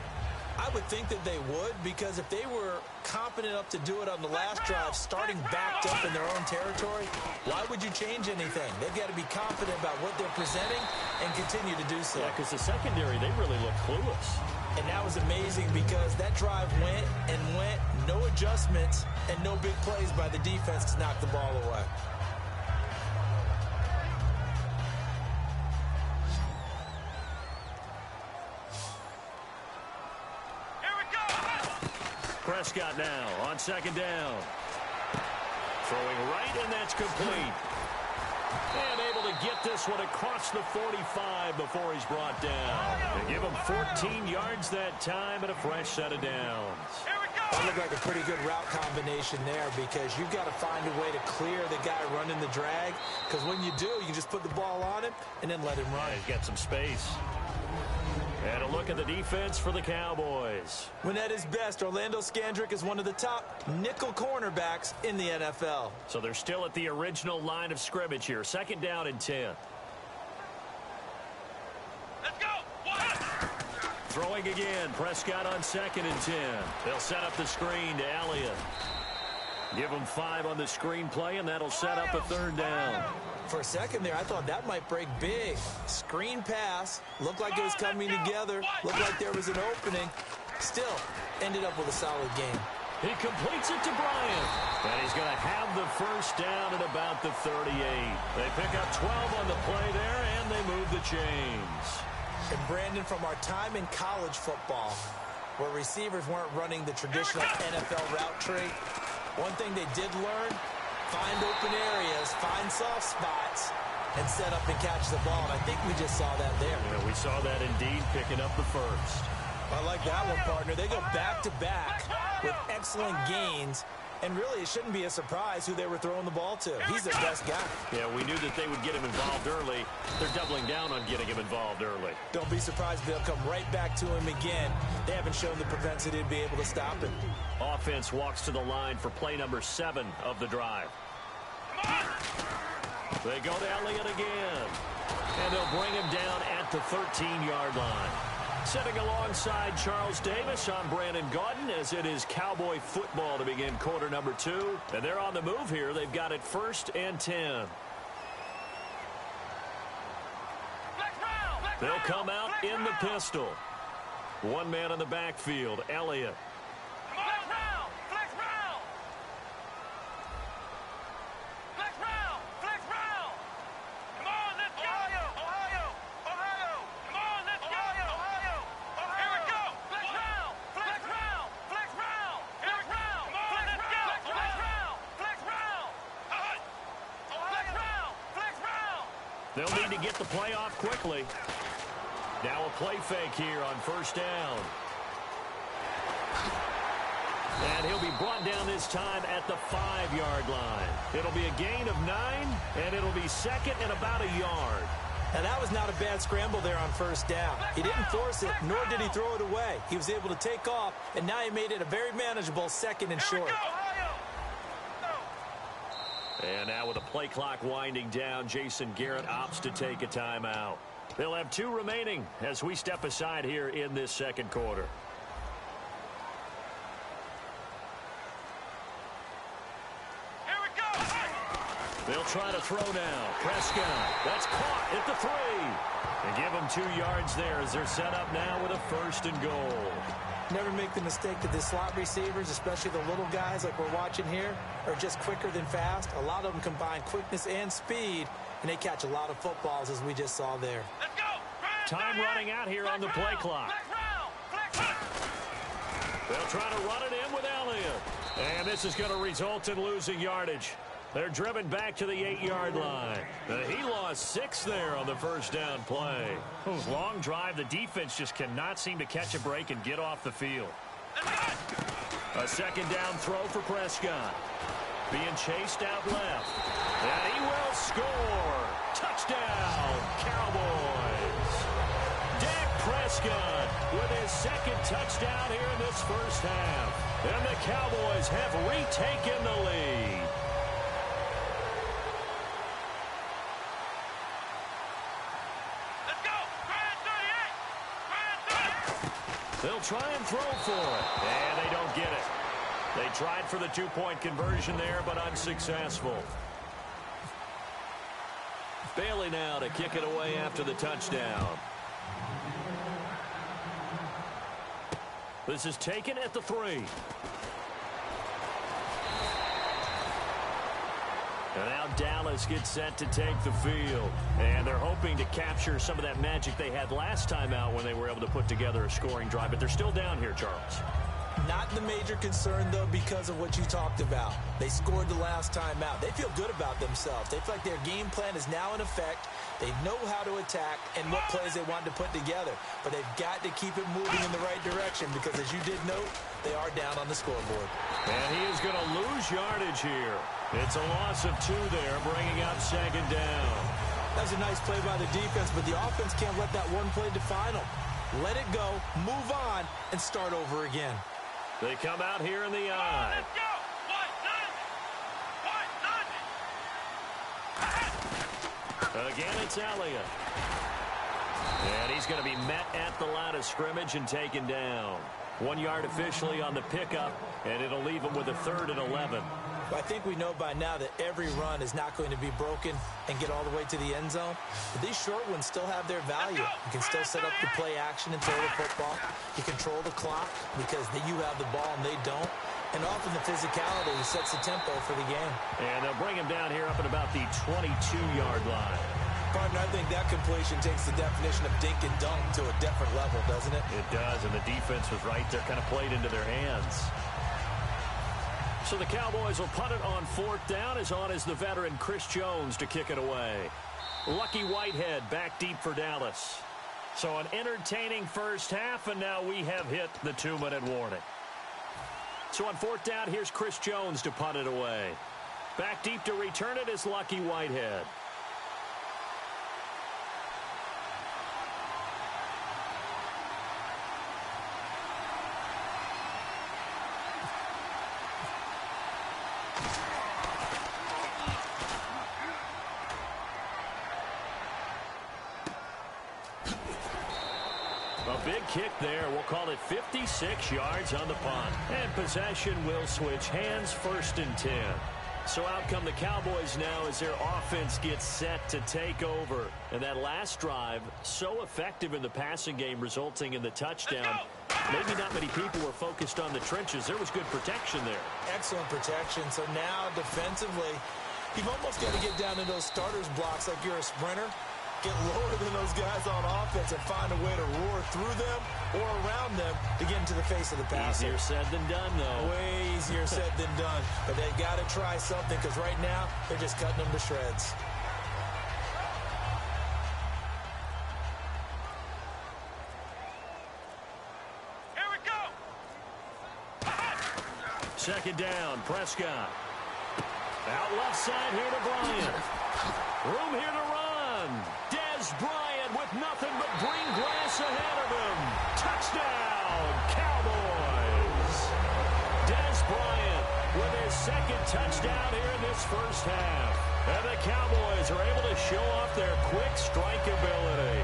I would think that they would, because if they were confident enough to do it on the last drive, starting backed up in their own territory, why would you change anything? They've got to be confident about what they're presenting and continue to do so. Yeah, because the secondary, they really look clueless. And that was amazing because that drive went and went, no adjustments, and no big plays by the defense to knock the ball away. Prescott now on second down. Throwing right, and that's complete. And able to get this one across the 45 before he's brought down. They give him 14 yards that time and a fresh set of downs. That looked like a pretty good route combination there, because you've got to find a way to clear the guy running the drag, because when you do, you can just put the ball on him and then let him run. Yeah, he's got some space. And a look at the defense for the Cowboys. When at his best, Orlando Scandrick is one of the top nickel cornerbacks in the NFL. So they're still at the original line of scrimmage here. Second down and 10. Let's go. Throwing again. Prescott on second and 10. They'll set up the screen to Elliott. Give him 5 on the screen play, and that'll set up a third down. For a second there, I thought that might break big. Screen pass. Looked like it was coming together. Looked like there was an opening. Still, ended up with a solid game. He completes it to Bryant. And he's going to have the first down at about the 38. They pick up 12 on the play there, and they move the chains. And Brandon, from our time in college football, where receivers weren't running the traditional NFL route tree, one thing they did learn: find open areas, find soft spots, and set up and catch the ball. And I think we just saw that there. Yeah, we saw that indeed, picking up the first. I like that one, partner. They go back-to-back with excellent gains. And really, it shouldn't be a surprise who they were throwing the ball to. He's their best guy. Yeah, we knew that they would get him involved early. They're doubling down on getting him involved early. Don't be surprised if they'll come right back to him again. They haven't shown the propensity to be able to stop him. Offense walks to the line for play number 7 of the drive. They go to Elliott again. And they'll bring him down at the 13-yard line. Sitting alongside Charles Davis, I'm Brandon Gaudin, as it is Cowboy football to begin quarter number 2. And they're on the move here. They've got it 1st and 10. They'll come out in the pistol. One man in the backfield, Elliott. They'll need to get the play off quickly. Now a play fake here on first down. And he'll be brought down this time at the 5-yard line. It'll be a gain of 9, and it'll be second and about a yard. And that was not a bad scramble there on first down. He didn't force it, nor did he throw it away. He was able to take off, and now he made it a very manageable second and short. And now with the play clock winding down, Jason Garrett opts to take a timeout. They'll have 2 remaining as we step aside here in this second quarter. Here we go. They'll try to throw now. Prescott, that's caught at the 3. And give them 2 yards there as they're set up now with a 1st and goal. Never make the mistake that the slot receivers, especially the little guys like we're watching here, are just quicker than fast. A lot of them combine quickness and speed, and they catch a lot of footballs, as we just saw there. Let's go. Time running out here on the play clock. They'll try to run it in with Elliott. And this is going to result in losing yardage. They're driven back to the 8-yard line. He lost 6 there on the first down play. Long drive. The defense just cannot seem to catch a break and get off the field. A second down throw for Prescott. Being chased out left. And he will score. Touchdown, Cowboys. Dak Prescott Prescott with his second touchdown here in this first half. And the Cowboys have retaken the lead. Let's go. Try 38. They'll try and throw for it. And they don't get it. They tried for the two-point conversion there, but unsuccessful. Bailey now to kick it away after the touchdown. This is taken at the 3. And now Dallas gets set to take the field. And they're hoping to capture some of that magic they had last time out when they were able to put together a scoring drive. But they're still down here, Charles. Not the major concern, though, because of what you talked about. They scored the last time out. They feel good about themselves. They feel like their game plan is now in effect. They know how to attack and what plays they want to put together. But they've got to keep it moving in the right direction because, as you did note, they are down on the scoreboard. And he is going to lose yardage here. It's a loss of 2 there, bringing up second down. That's a nice play by the defense, but the offense can't let that one play define them. Let it go, move on, and start over again. They come out here in the eye. Let's go. What? Again, it's Elliott. And he's going to be met at the line of scrimmage and taken down. 1 yard officially on the pickup, and it'll leave him with a 3rd and 11. I think we know by now that every run is not going to be broken and get all the way to the end zone. But these short ones still have their value. You can still set up the play action and throw the football. You control the clock because you have the ball and they don't. And often the physicality sets the tempo for the game. And they'll bring him down here up at about the 22-yard line. Partner, I think that completion takes the definition of dink and dunk to a different level, doesn't it? It does, and the defense was right there, kind of played into their hands. So the Cowboys will punt it on 4th down. As on is the veteran Chris Jones to kick it away. Lucky Whitehead back deep for Dallas. So an entertaining first half, and now we have hit the 2-minute warning. So on 4th down, here's Chris Jones to punt it away. Back deep to return it is Lucky Whitehead. A big kick there. We'll call it 56 yards on the punt. And possession will switch hands, 1st and 10. So out come the Cowboys now as their offense gets set to take over. And that last drive, so effective in the passing game, resulting in the touchdown. Maybe not many people were focused on the trenches. There was good protection there. Excellent protection. So now defensively, you've almost got to get down in those starters blocks like you're a sprinter. Get lower than those guys on offense and find a way to roar through them or around them to get into the face of the passer. Easier said than done, though. Way easier said than done. But they've got to try something because right now they're just cutting them to shreds. Here we go. Second down, Prescott. Out left side here to Bryant. Room here to run. Dez Bryant with nothing but green grass ahead of him. Touchdown, Cowboys. Dez Bryant with his second touchdown here in this first half. And the Cowboys are able to show off their quick strike ability.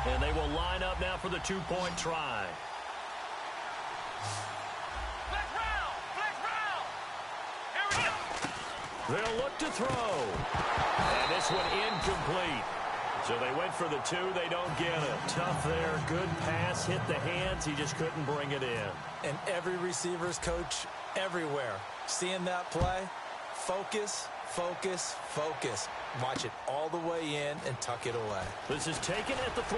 And they will line up now for the 2-point try. Flex round. Flex round. Here we go. They'll look to throw. And this one incomplete. So they went for the 2. They don't get it. Tough there. Good pass. Hit the hands. He just couldn't bring it in. And every receiver's coach everywhere. Seeing that play, focus, focus, focus. Watch it all the way in and tuck it away. This is taken at the 3.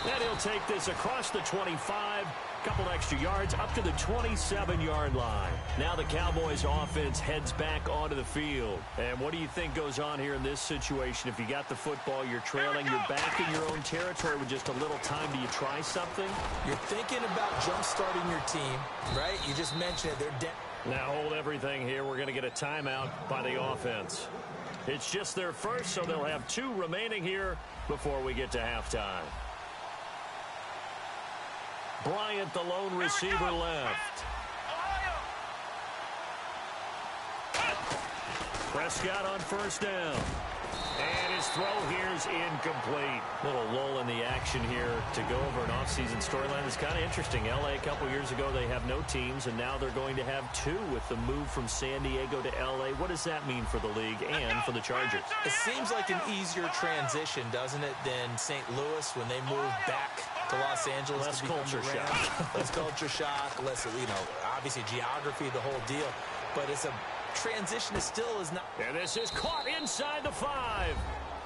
And he'll take this across the 25, couple extra yards up to the 27-yard line. Now the Cowboys offense heads back onto the field. And what do you think goes on here in this situation? If you got the football, you're trailing, you're back in your own territory with just a little time. Do you try something? You're thinking about jump-starting your team, right? You just mentioned it. They're down. Now hold everything here. We're going to get a timeout by the offense. It's just their first, so they'll have 2 remaining here before we get to halftime. Bryant, the lone receiver, left. Prescott on first down. And his throw here is incomplete. Little lull in the action here to go over an offseason storyline. It's kind of interesting. L.A. a couple years ago, they have no teams, and now they're going to have 2 with the move from San Diego to L.A. What does that mean for the league and for the Chargers? It seems like an easier transition, doesn't it, than St. Louis when they moved back to Los Angeles. Less culture shock. Less culture shock, less, obviously geography, the whole deal. But it's a transition is still is not. And this is caught inside the 5.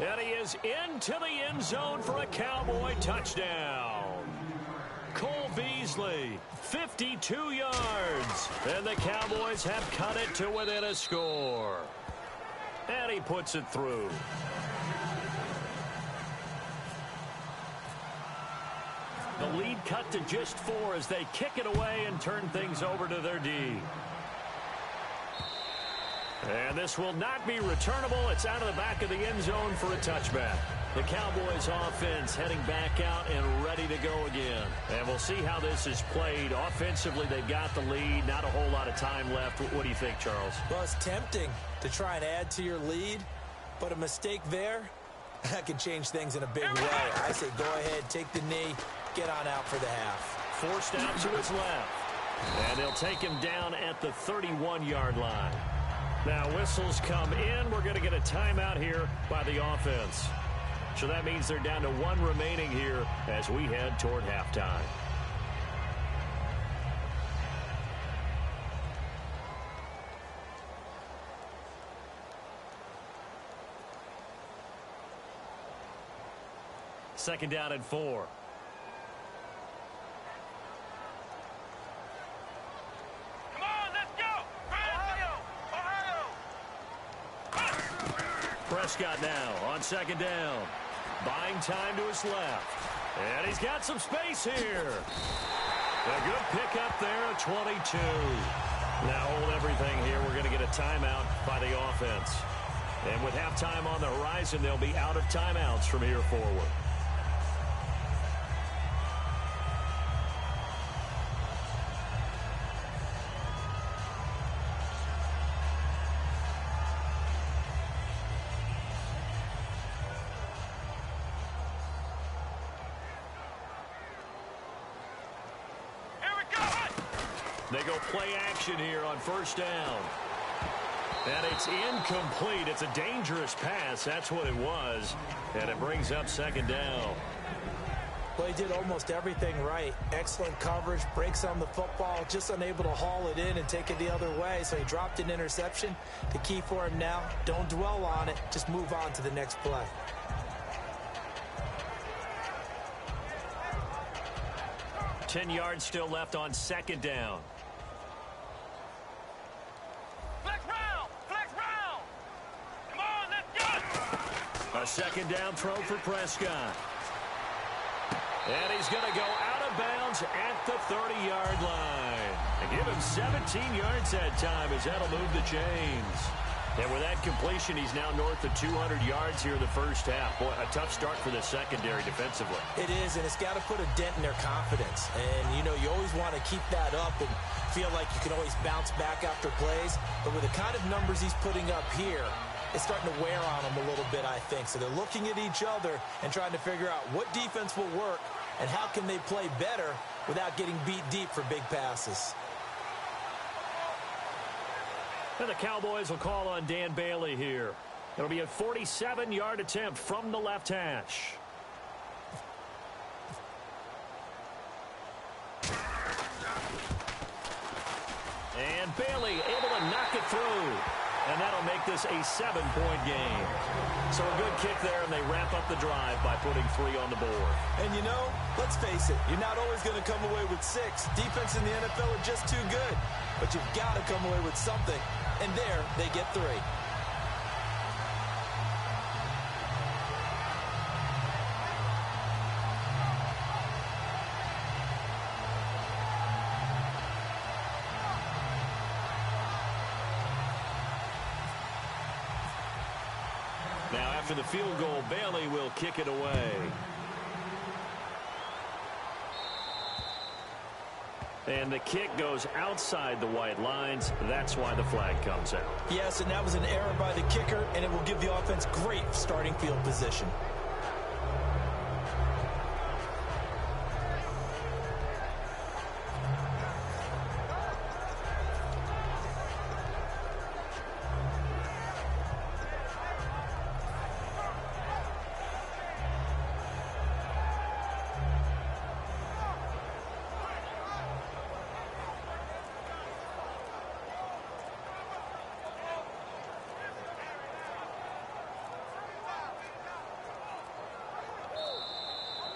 And he is into the end zone for a Cowboy touchdown. Cole Beasley, 52 yards. And the Cowboys have cut it to within a score. And he puts it through. The lead cut to just 4 as they kick it away and turn things over to their D. And this will not be returnable. It's out of the back of the end zone for a touchback. The Cowboys offense heading back out and ready to go again. And we'll see how this is played. Offensively, they've got the lead. Not a whole lot of time left. What do you think, Charles? Well, it's tempting to try and add to your lead, but a mistake there, that can change things in a big way. I say go ahead, take the knee, get on out for the half. Forced out to his left. And they'll take him down at the 31-yard line. Now whistles come in. We're going to get a timeout here by the offense. So that means they're down to 1 remaining here as we head toward halftime. Second down and 4. Prescott now on second down. Buying time to his left. And he's got some space here. A good pickup there at 22. Now hold everything here. We're going to get a timeout by the offense. And with halftime on the horizon, they'll be out of timeouts from here forward. They go play action here on first down. And it's incomplete. It's a dangerous pass. That's what it was. And it brings up second down. Well, he did almost everything right. Excellent coverage, breaks on the football, just unable to haul it in and take it the other way. So he dropped an interception. The key for him now, don't dwell on it. Just move on to the next play. Ten yards still left on second down. A second down throw for Prescott. And he's going to go out of bounds at the 30-yard line. And give him 17 yards that time as that'll move the chains. And with that completion, he's now north of 200 yards here in the first half. Boy, a tough start for the secondary defensively. It is, and it's got to put a dent in their confidence. And, you always want to keep that up and feel like you can always bounce back after plays. But with the kind of numbers he's putting up here, it's starting to wear on them a little bit, I think. So they're looking at each other and trying to figure out what defense will work and how can they play better without getting beat deep for big passes. And the Cowboys will call on Dan Bailey here. It'll be a 47-yard attempt from the left hash. And Bailey able to knock it through. and that'll make this a 7-point game. So a good kick there, and they wrap up the drive by putting 3 on the board. And you know, let's face it, you're not always going to come away with 6. Defense in the NFL are just too good. But you've got to come away with something. And there, they get 3. Now, after the field goal, Bailey will kick it away. And the kick goes outside the white lines. That's why the flag comes out. Yes, and that was an error by the kicker, and it will give the offense great starting field position.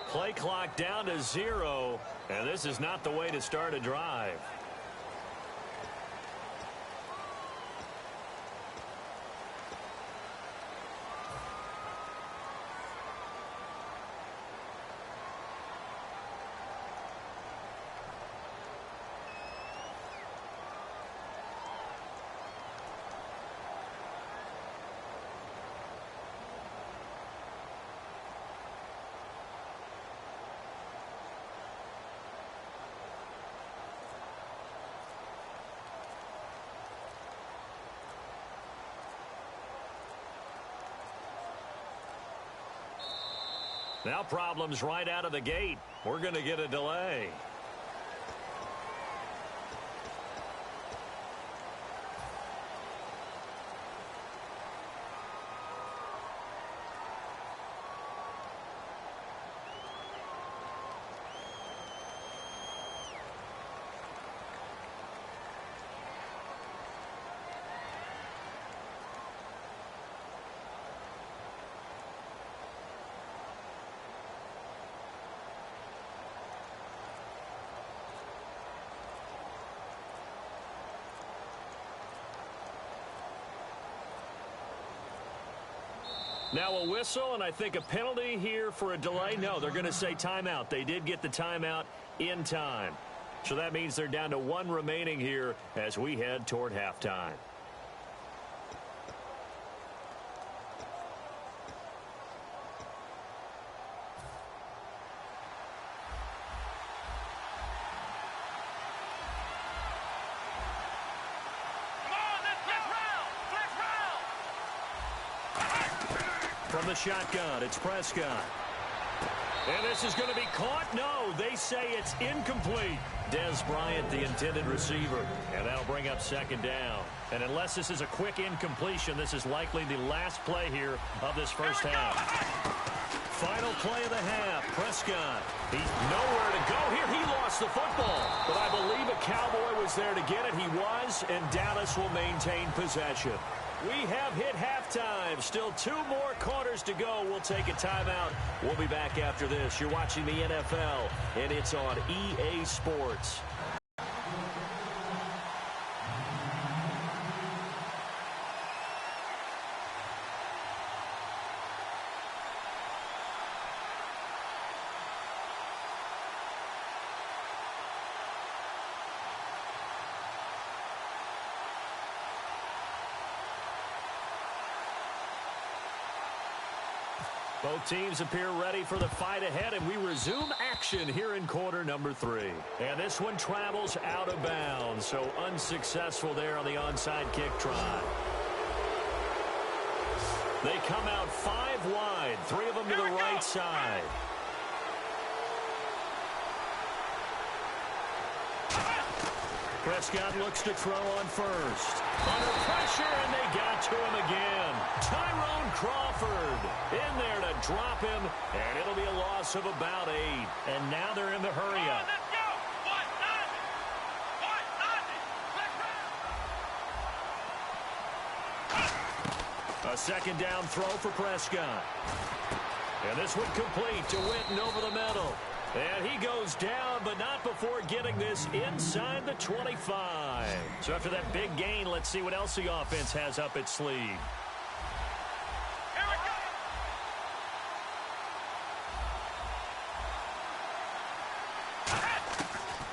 Play clock down to 0, and this is not the way to start a drive. Now problems right out of the gate. We're going to get a delay. Now a whistle, and I think a penalty here for a delay. No, they're going to say timeout. They did get the timeout in time. So that means they're down to 1 remaining here as we head toward halftime. From the shotgun, it's Prescott. And this is going to be caught. No, they say it's incomplete. Dez Bryant, the intended receiver. And that'll bring up 2nd down. And unless this is a quick incompletion, this is likely the last play here of this first half. Final play of the half. Prescott. He's nowhere to go here. He lost the football. But I believe a Cowboy was there to get it. He was, and Dallas will maintain possession. We have hit halftime. Still 2 more quarters to go. We'll take a timeout. We'll be back after this. You're watching the NFL, and it's on EA Sports. Both teams appear ready for the fight ahead, and we resume action here in quarter number 3. And this one travels out of bounds, so unsuccessful there on the onside kick try. They come out 5 wide, 3 of them to the right side. Prescott looks to throw on first. Under pressure, and they got to him again. Tyrone Crawford in there to drop him, and it'll be a loss of about 8. And now they're in the hurry-up. second down throw for Prescott. And this one complete to Witten over the middle. And he goes down, but not before getting this inside the 25. So after that big gain, let's see what else the offense has up its sleeve.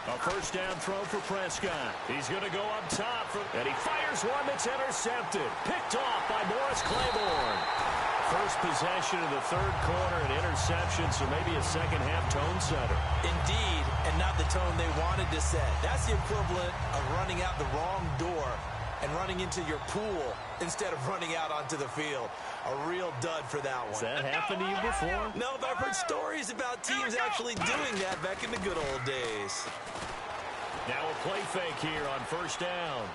A first down throw for Prescott. He's going to go up top, and he fires one that's intercepted. Picked off by Morris Claiborne. First possession of the third quarter, an interception, so maybe a second-half tone setter. Indeed, and not the tone they wanted to set. That's the equivalent of running out the wrong door and running into your pool instead of running out onto the field. A real dud for that one. Has that happened to you before? No, but I've heard stories about teams actually doing that back in the good old days. Now a play fake here on first down.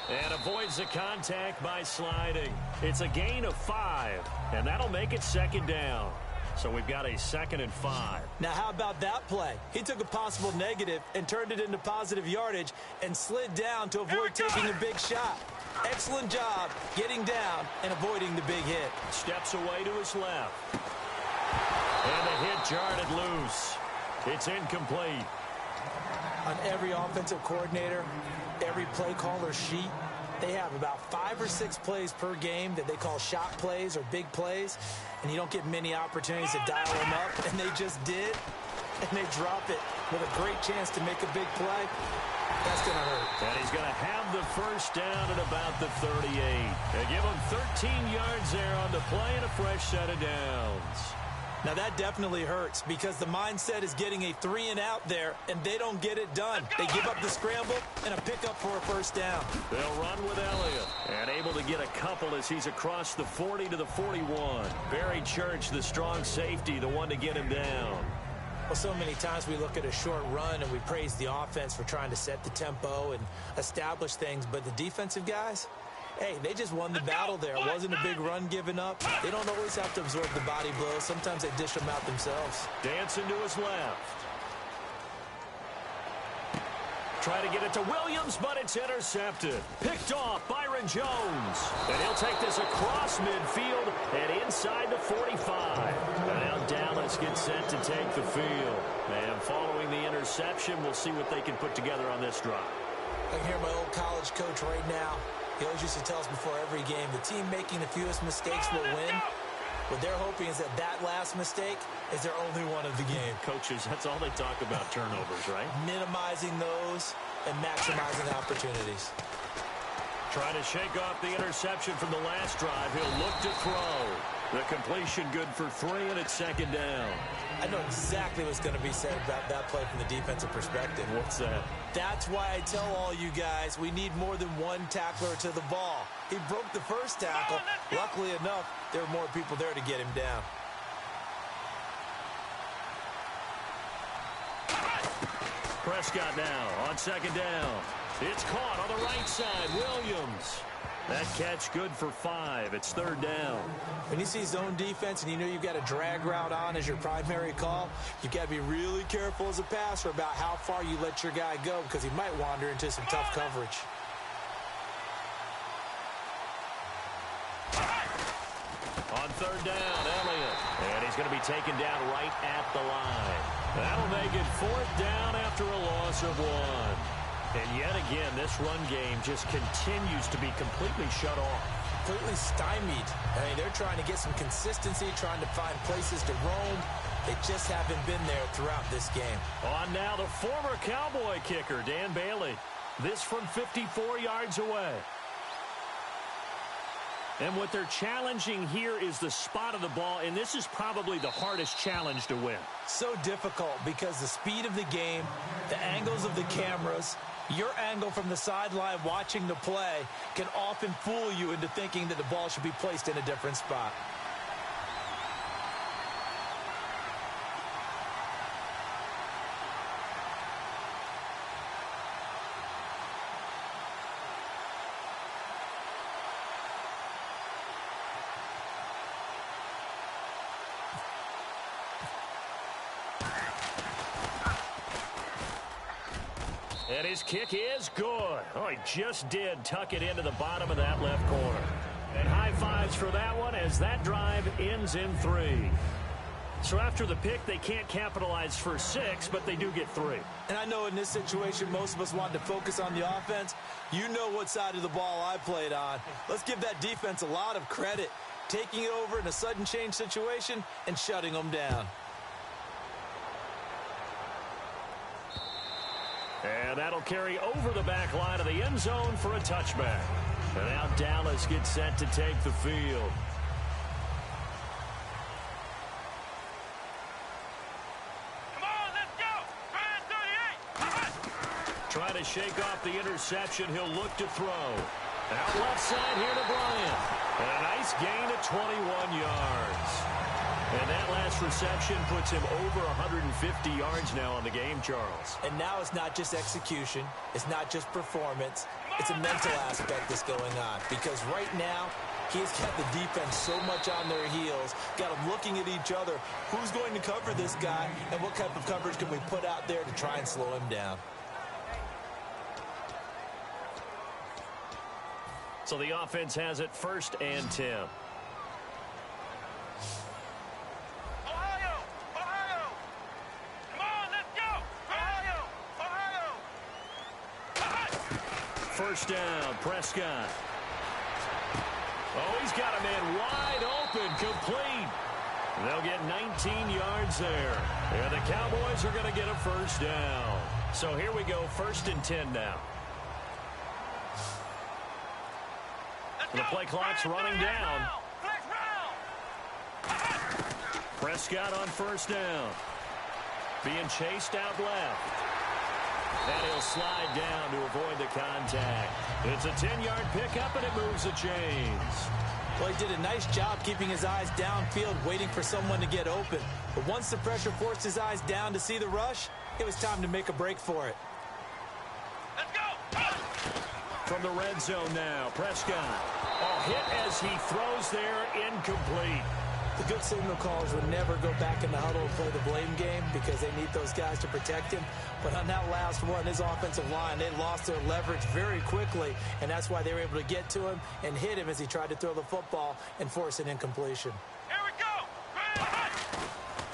And avoids the contact by sliding. It's a gain of 5, and that'll make it second down. So we've got a 2nd and 5. Now, how about that play? He took a possible negative and turned it into positive yardage and slid down to avoid taking a big shot. Excellent job getting down and avoiding the big hit. Steps away to his left. And the hit jarred loose. It's incomplete. On every offensive coordinator, every play caller sheet, they have about 5 or 6 plays per game that they call shot plays or big plays, and you don't get many opportunities to dial them up, and they just did, and they drop it with a great chance to make a big play. That's going to hurt. And he's going to have the first down at about the 38. They give him 13 yards there on the play and a fresh set of downs. Now, that definitely hurts because the mindset is getting a 3-and-out there, and they don't get it done. They give up the scramble and a pickup for a first down. They'll run with Elliott and able to get a couple as he's across the 40 to the 41. Barry Church, the strong safety, the one to get him down. Well, so many times we look at a short run and we praise the offense for trying to set the tempo and establish things, but the defensive guys, hey, they just won the battle there. It wasn't a big run given up. They don't always have to absorb the body blows. Sometimes they dish them out themselves. Dancing to his left. Try to get it to Williams, but it's intercepted. Picked off Byron Jones. And he'll take this across midfield and inside the 45. And now Dallas gets set to take the field. And following the interception, we'll see what they can put together on this drive. I can hear my old college coach right now. He always used to tell us before every game, the team making the fewest mistakes will win. What they're hoping is that that last mistake is their only one of the game. Coaches, that's all they talk about, turnovers, right? Minimizing those and maximizing opportunities. Trying to shake off the interception from the last drive. He'll look to throw. The completion good for 3, and it's second down. I know exactly what's going to be said about that play from the defensive perspective. What's that? That's why I tell all you guys we need more than one tackler to the ball. He broke the first tackle. Luckily enough, there were more people there to get him down. Prescott now on second down. It's caught on the right side. Williams. That catch good for 5. It's third down. When you see zone defense and you know you've got a drag route on as your primary call, you've got to be really careful as a passer about how far you let your guy go because he might wander into some tough coverage. On third down, Elliott. And he's going to be taken down right at the line. That'll make it fourth down after a loss of 1. And yet again, this run game just continues to be completely shut off. Completely stymied. I mean, they're trying to get some consistency, trying to find places to roam. They just haven't been there throughout this game. On now, the former Cowboy kicker, Dan Bailey. This from 54 yards away. And what they're challenging here is the spot of the ball, and this is probably the hardest challenge to win. So difficult because the speed of the game, the angles of the cameras, your angle from the sideline watching the play can often fool you into thinking that the ball should be placed in a different spot. And his kick is good. Oh, he just did tuck it into the bottom of that left corner. And high fives for that one as that drive ends in 3. So after the pick, they can't capitalize for 6, but they do get 3. And I know in this situation, most of us wanted to focus on the offense. You know what side of the ball I played on. Let's give that defense a lot of credit, taking it over in a sudden change situation and shutting them down. And that'll carry over the back line of the end zone for a touchback. And now Dallas gets set to take the field. Trying to shake off the interception. He'll look to throw. Out left side here to Bryant. And a nice gain of 21 yards. And that last reception puts him over 150 yards now on the game, Charles. And now it's not just execution. It's not just performance. It's a mental aspect that's going on. Because right now, he's got the defense so much on their heels, got them looking at each other. Who's going to cover this guy, and what type of coverage can we put out there to try and slow him down? So the offense has it 1st and 10. Ohio! Ohio! Come on, let's go! Ohio! Ohio! 1st down, Prescott. Oh, he's got a man wide open, complete. They'll get 19 yards there. And the Cowboys are going to get a 1st down. So here we go, 1st and 10 now. The play clock's running down. Prescott on 1st down. Being chased out left. And he'll slide down to avoid the contact. It's a 10-yard pickup, and it moves the chains. Well, he did a nice job keeping his eyes downfield, waiting for someone to get open. But once the pressure forced his eyes down to see the rush, it was time to make a break for it. Let's go! From the red zone now, Prescott. Oh, hit as he throws there, incomplete. The good signal callers would never go back in the huddle and play the blame game because they need those guys to protect him. But on that last one, his offensive line, they lost their leverage very quickly, and that's why they were able to get to him and hit him as he tried to throw the football and force an incompletion. Here we go!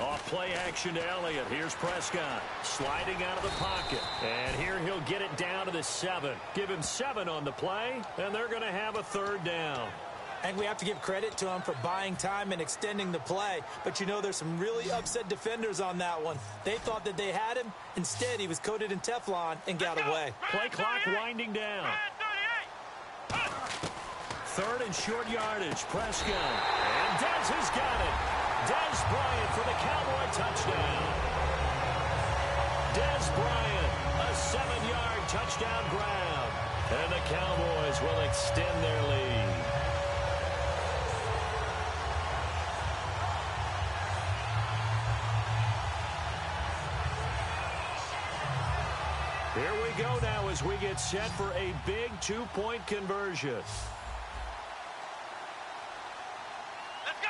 Off play action to Elliott. Here's Prescott sliding out of the pocket. And here he'll get it down to the 7. Give him 7 on the play, and they're going to have a 3rd down. And we have to give credit to him for buying time and extending the play. But, you know, there's some really upset defenders on that one. They thought that they had him. Instead, he was coated in Teflon and got away. Play clock winding down. 3rd and short yardage. Prescott. And Dez has got it. Dez Bryant for the Cowboy touchdown. Dez Bryant, a 7-yard touchdown grab. And the Cowboys will extend their lead. Here we go now as we get set for a big 2-point conversion. Let's go!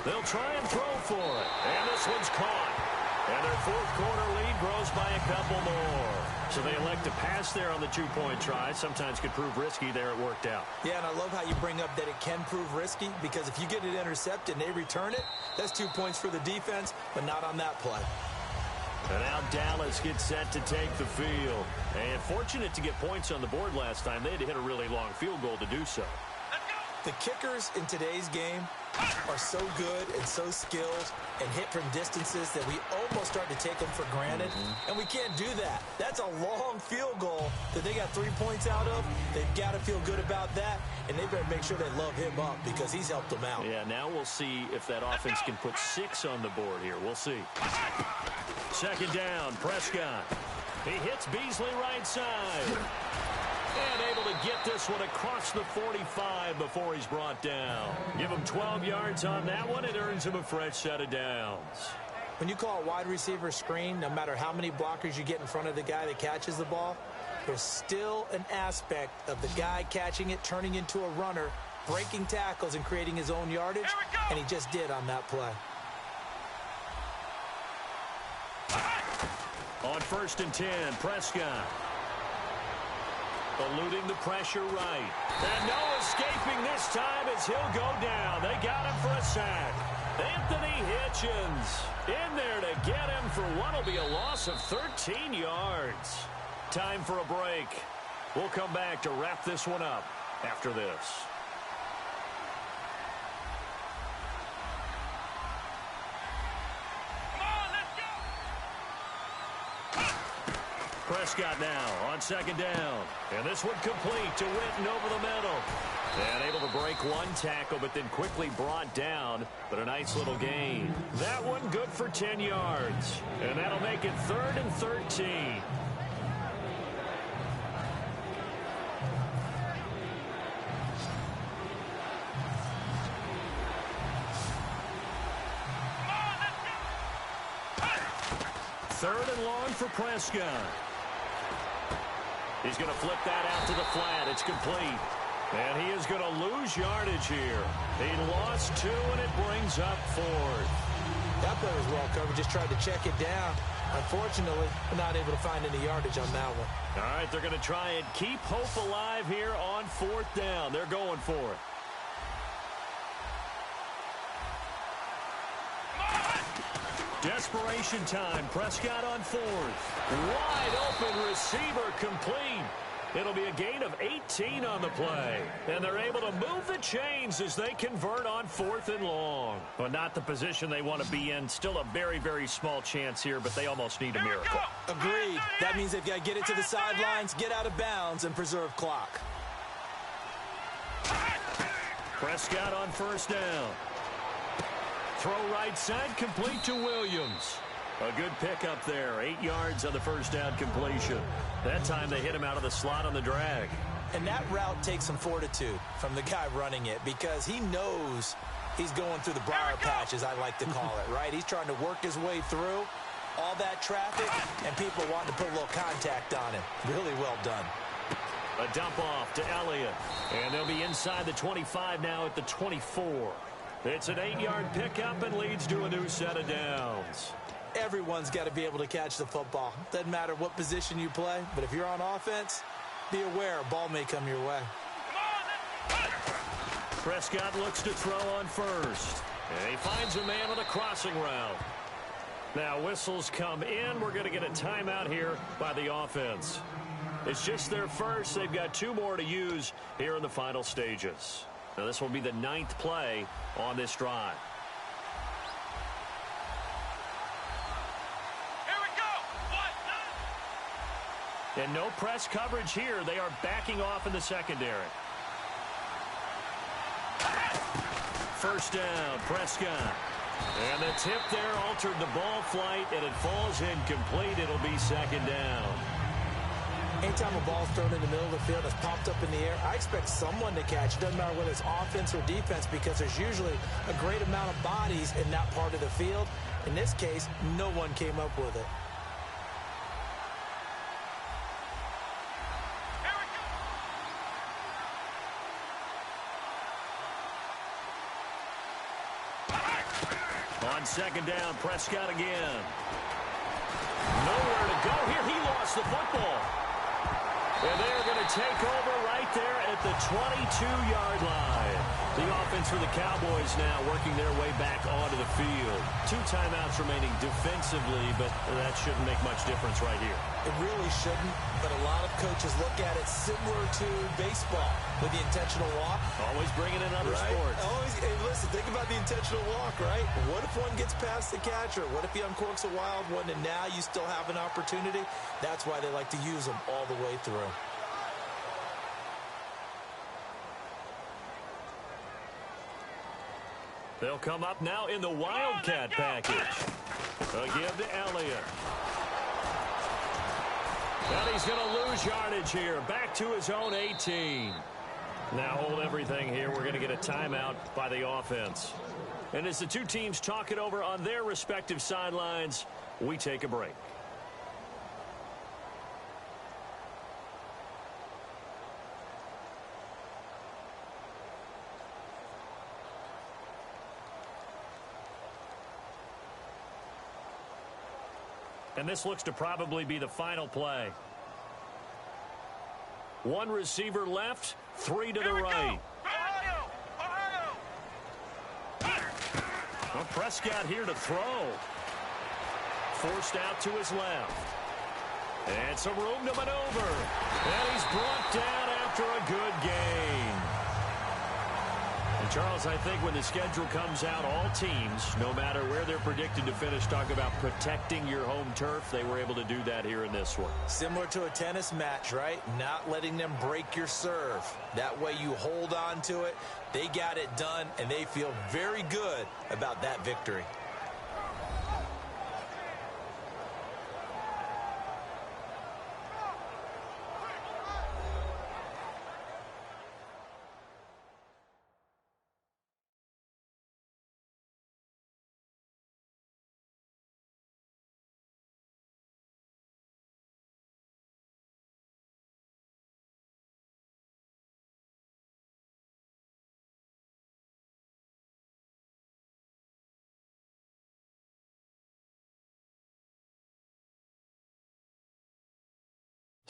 They'll try and throw for it. And this one's caught. And their 4th quarter lead grows by a couple more. So they elect to pass there on the 2-point try. Sometimes could prove risky. There it worked out. Yeah, and I love how you bring up that it can prove risky because if you get it intercepted and they return it, that's 2 points for the defense, but not on that play. And now Dallas gets set to take the field. And fortunate to get points on the board last time. They had to hit a really long field goal to do so. The kickers in today's game are so good and so skilled and hit from distances that we almost start to take them for granted. And we can't do that. That's a long field goal that they got 3 points out of. They've got to feel good about that, and they better make sure they love him up because he's helped them out. Yeah, now we'll see if that offense can put 6 on the board here. We'll see. 2nd down, Prescott. He hits Beasley right side. And able to get this one across the 45 before he's brought down. Give him 12 yards on that one. It earns him a fresh set of downs. When you call a wide receiver screen, no matter how many blockers you get in front of the guy that catches the ball, there's still an aspect of the guy catching it, turning into a runner, breaking tackles and creating his own yardage, and he just did on that play. On 1st and 10, Prescott. Eluding the pressure right. And no escaping this time as he'll go down. They got him for a sack. Anthony Hitchens in there to get him for what will be a loss of 13 yards. Time for a break. We'll come back to wrap this one up after this. Prescott now on second down. And this one complete to Witten over the middle. And able to break one tackle, but then quickly brought down. But a nice little gain. That one good for 10 yards. And that'll make it 3rd and 13. Third and long for Prescott. He's going to flip that out to the flat. It's complete. And he is going to lose yardage here. He lost 2, and it brings up 4th. That play was well covered. Just tried to check it down. Unfortunately, not able to find any yardage on that one. All right, they're going to try and keep hope alive here on 4th down. They're going for it. Desperation time. Prescott on 4th. Wide open receiver complete. It'll be a gain of 18 on the play. And they're able to move the chains as they convert on 4th and long. But not the position they want to be in. Still a very, very small chance here, but they almost need a miracle. Agreed. That means they've got to get it to the sidelines, get out of bounds, and preserve clock. Prescott on 1st down. Throw right side, complete to Williams. A good pickup there. 8 yards on the 1st down completion. That time they hit him out of the slot on the drag. And that route takes some fortitude from the guy running it because he knows he's going through the briar patch, as I like to call it, right? He's trying to work his way through all that traffic and people wanting to put a little contact on him. Really well done. A dump off to Elliott. And they'll be inside the 25 now at the 24. It's an 8-yard pickup and leads to a new set of downs. Everyone's got to be able to catch the football. Doesn't matter what position you play, but if you're on offense, be aware a ball may come your way. Prescott looks to throw on 1st. And he finds a man on a crossing route. Now whistles come in. We're going to get a timeout here by the offense. It's just their first. They've got 2 more to use here in the final stages. Now this will be the 9th play on this drive. Here we go. And no press coverage here. They are backing off in the secondary. 1st down, Prescott. And the tip there altered the ball flight, and it falls incomplete. It'll be 2nd down. Anytime a ball's thrown in the middle of the field that's popped up in the air, I expect someone to catch it. Doesn't matter whether it's offense or defense because there's usually a great amount of bodies in that part of the field. In this case, no one came up with it. On 2nd down, Prescott again. Nowhere to go here. He lost the football. And they're going to take over right there at the 22-yard line. The offense for the Cowboys now working their way back onto the field. 2 timeouts remaining defensively, but that shouldn't make much difference right here. It really shouldn't, but a lot of coaches look at it similar to baseball with the intentional walk. Always bringing in other sports. Always, hey, listen, think about the intentional walk, right? What if one gets past the catcher? What if he uncorks a wild one and now you still have an opportunity? That's why they like to use them all the way through. They'll come up now in the Wildcat package. Again to Elliott. And he's going to lose yardage here. Back to his own 18. Now hold everything here. We're going to get a timeout by the offense. And as the 2 teams talk it over on their respective sidelines, we take a break. And this looks to probably be the final play. One receiver left, three to the right. Well, Prescott here to throw. Forced out to his left. And some room to maneuver. And he's brought down after a good gain. And Charles, I think when the schedule comes out, all teams, no matter where they're predicted to finish, talk about protecting your home turf. They were able to do that here in this one. Similar to a tennis match, right? Not letting them break your serve. That way you hold on to it. They got it done, and they feel very good about that victory.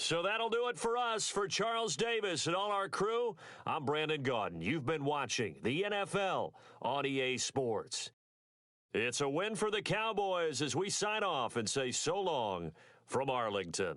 So that'll do it for us. For Charles Davis and all our crew, I'm Brandon Gaudin. You've been watching the NFL on EA Sports. It's a win for the Cowboys as we sign off and say so long from Arlington.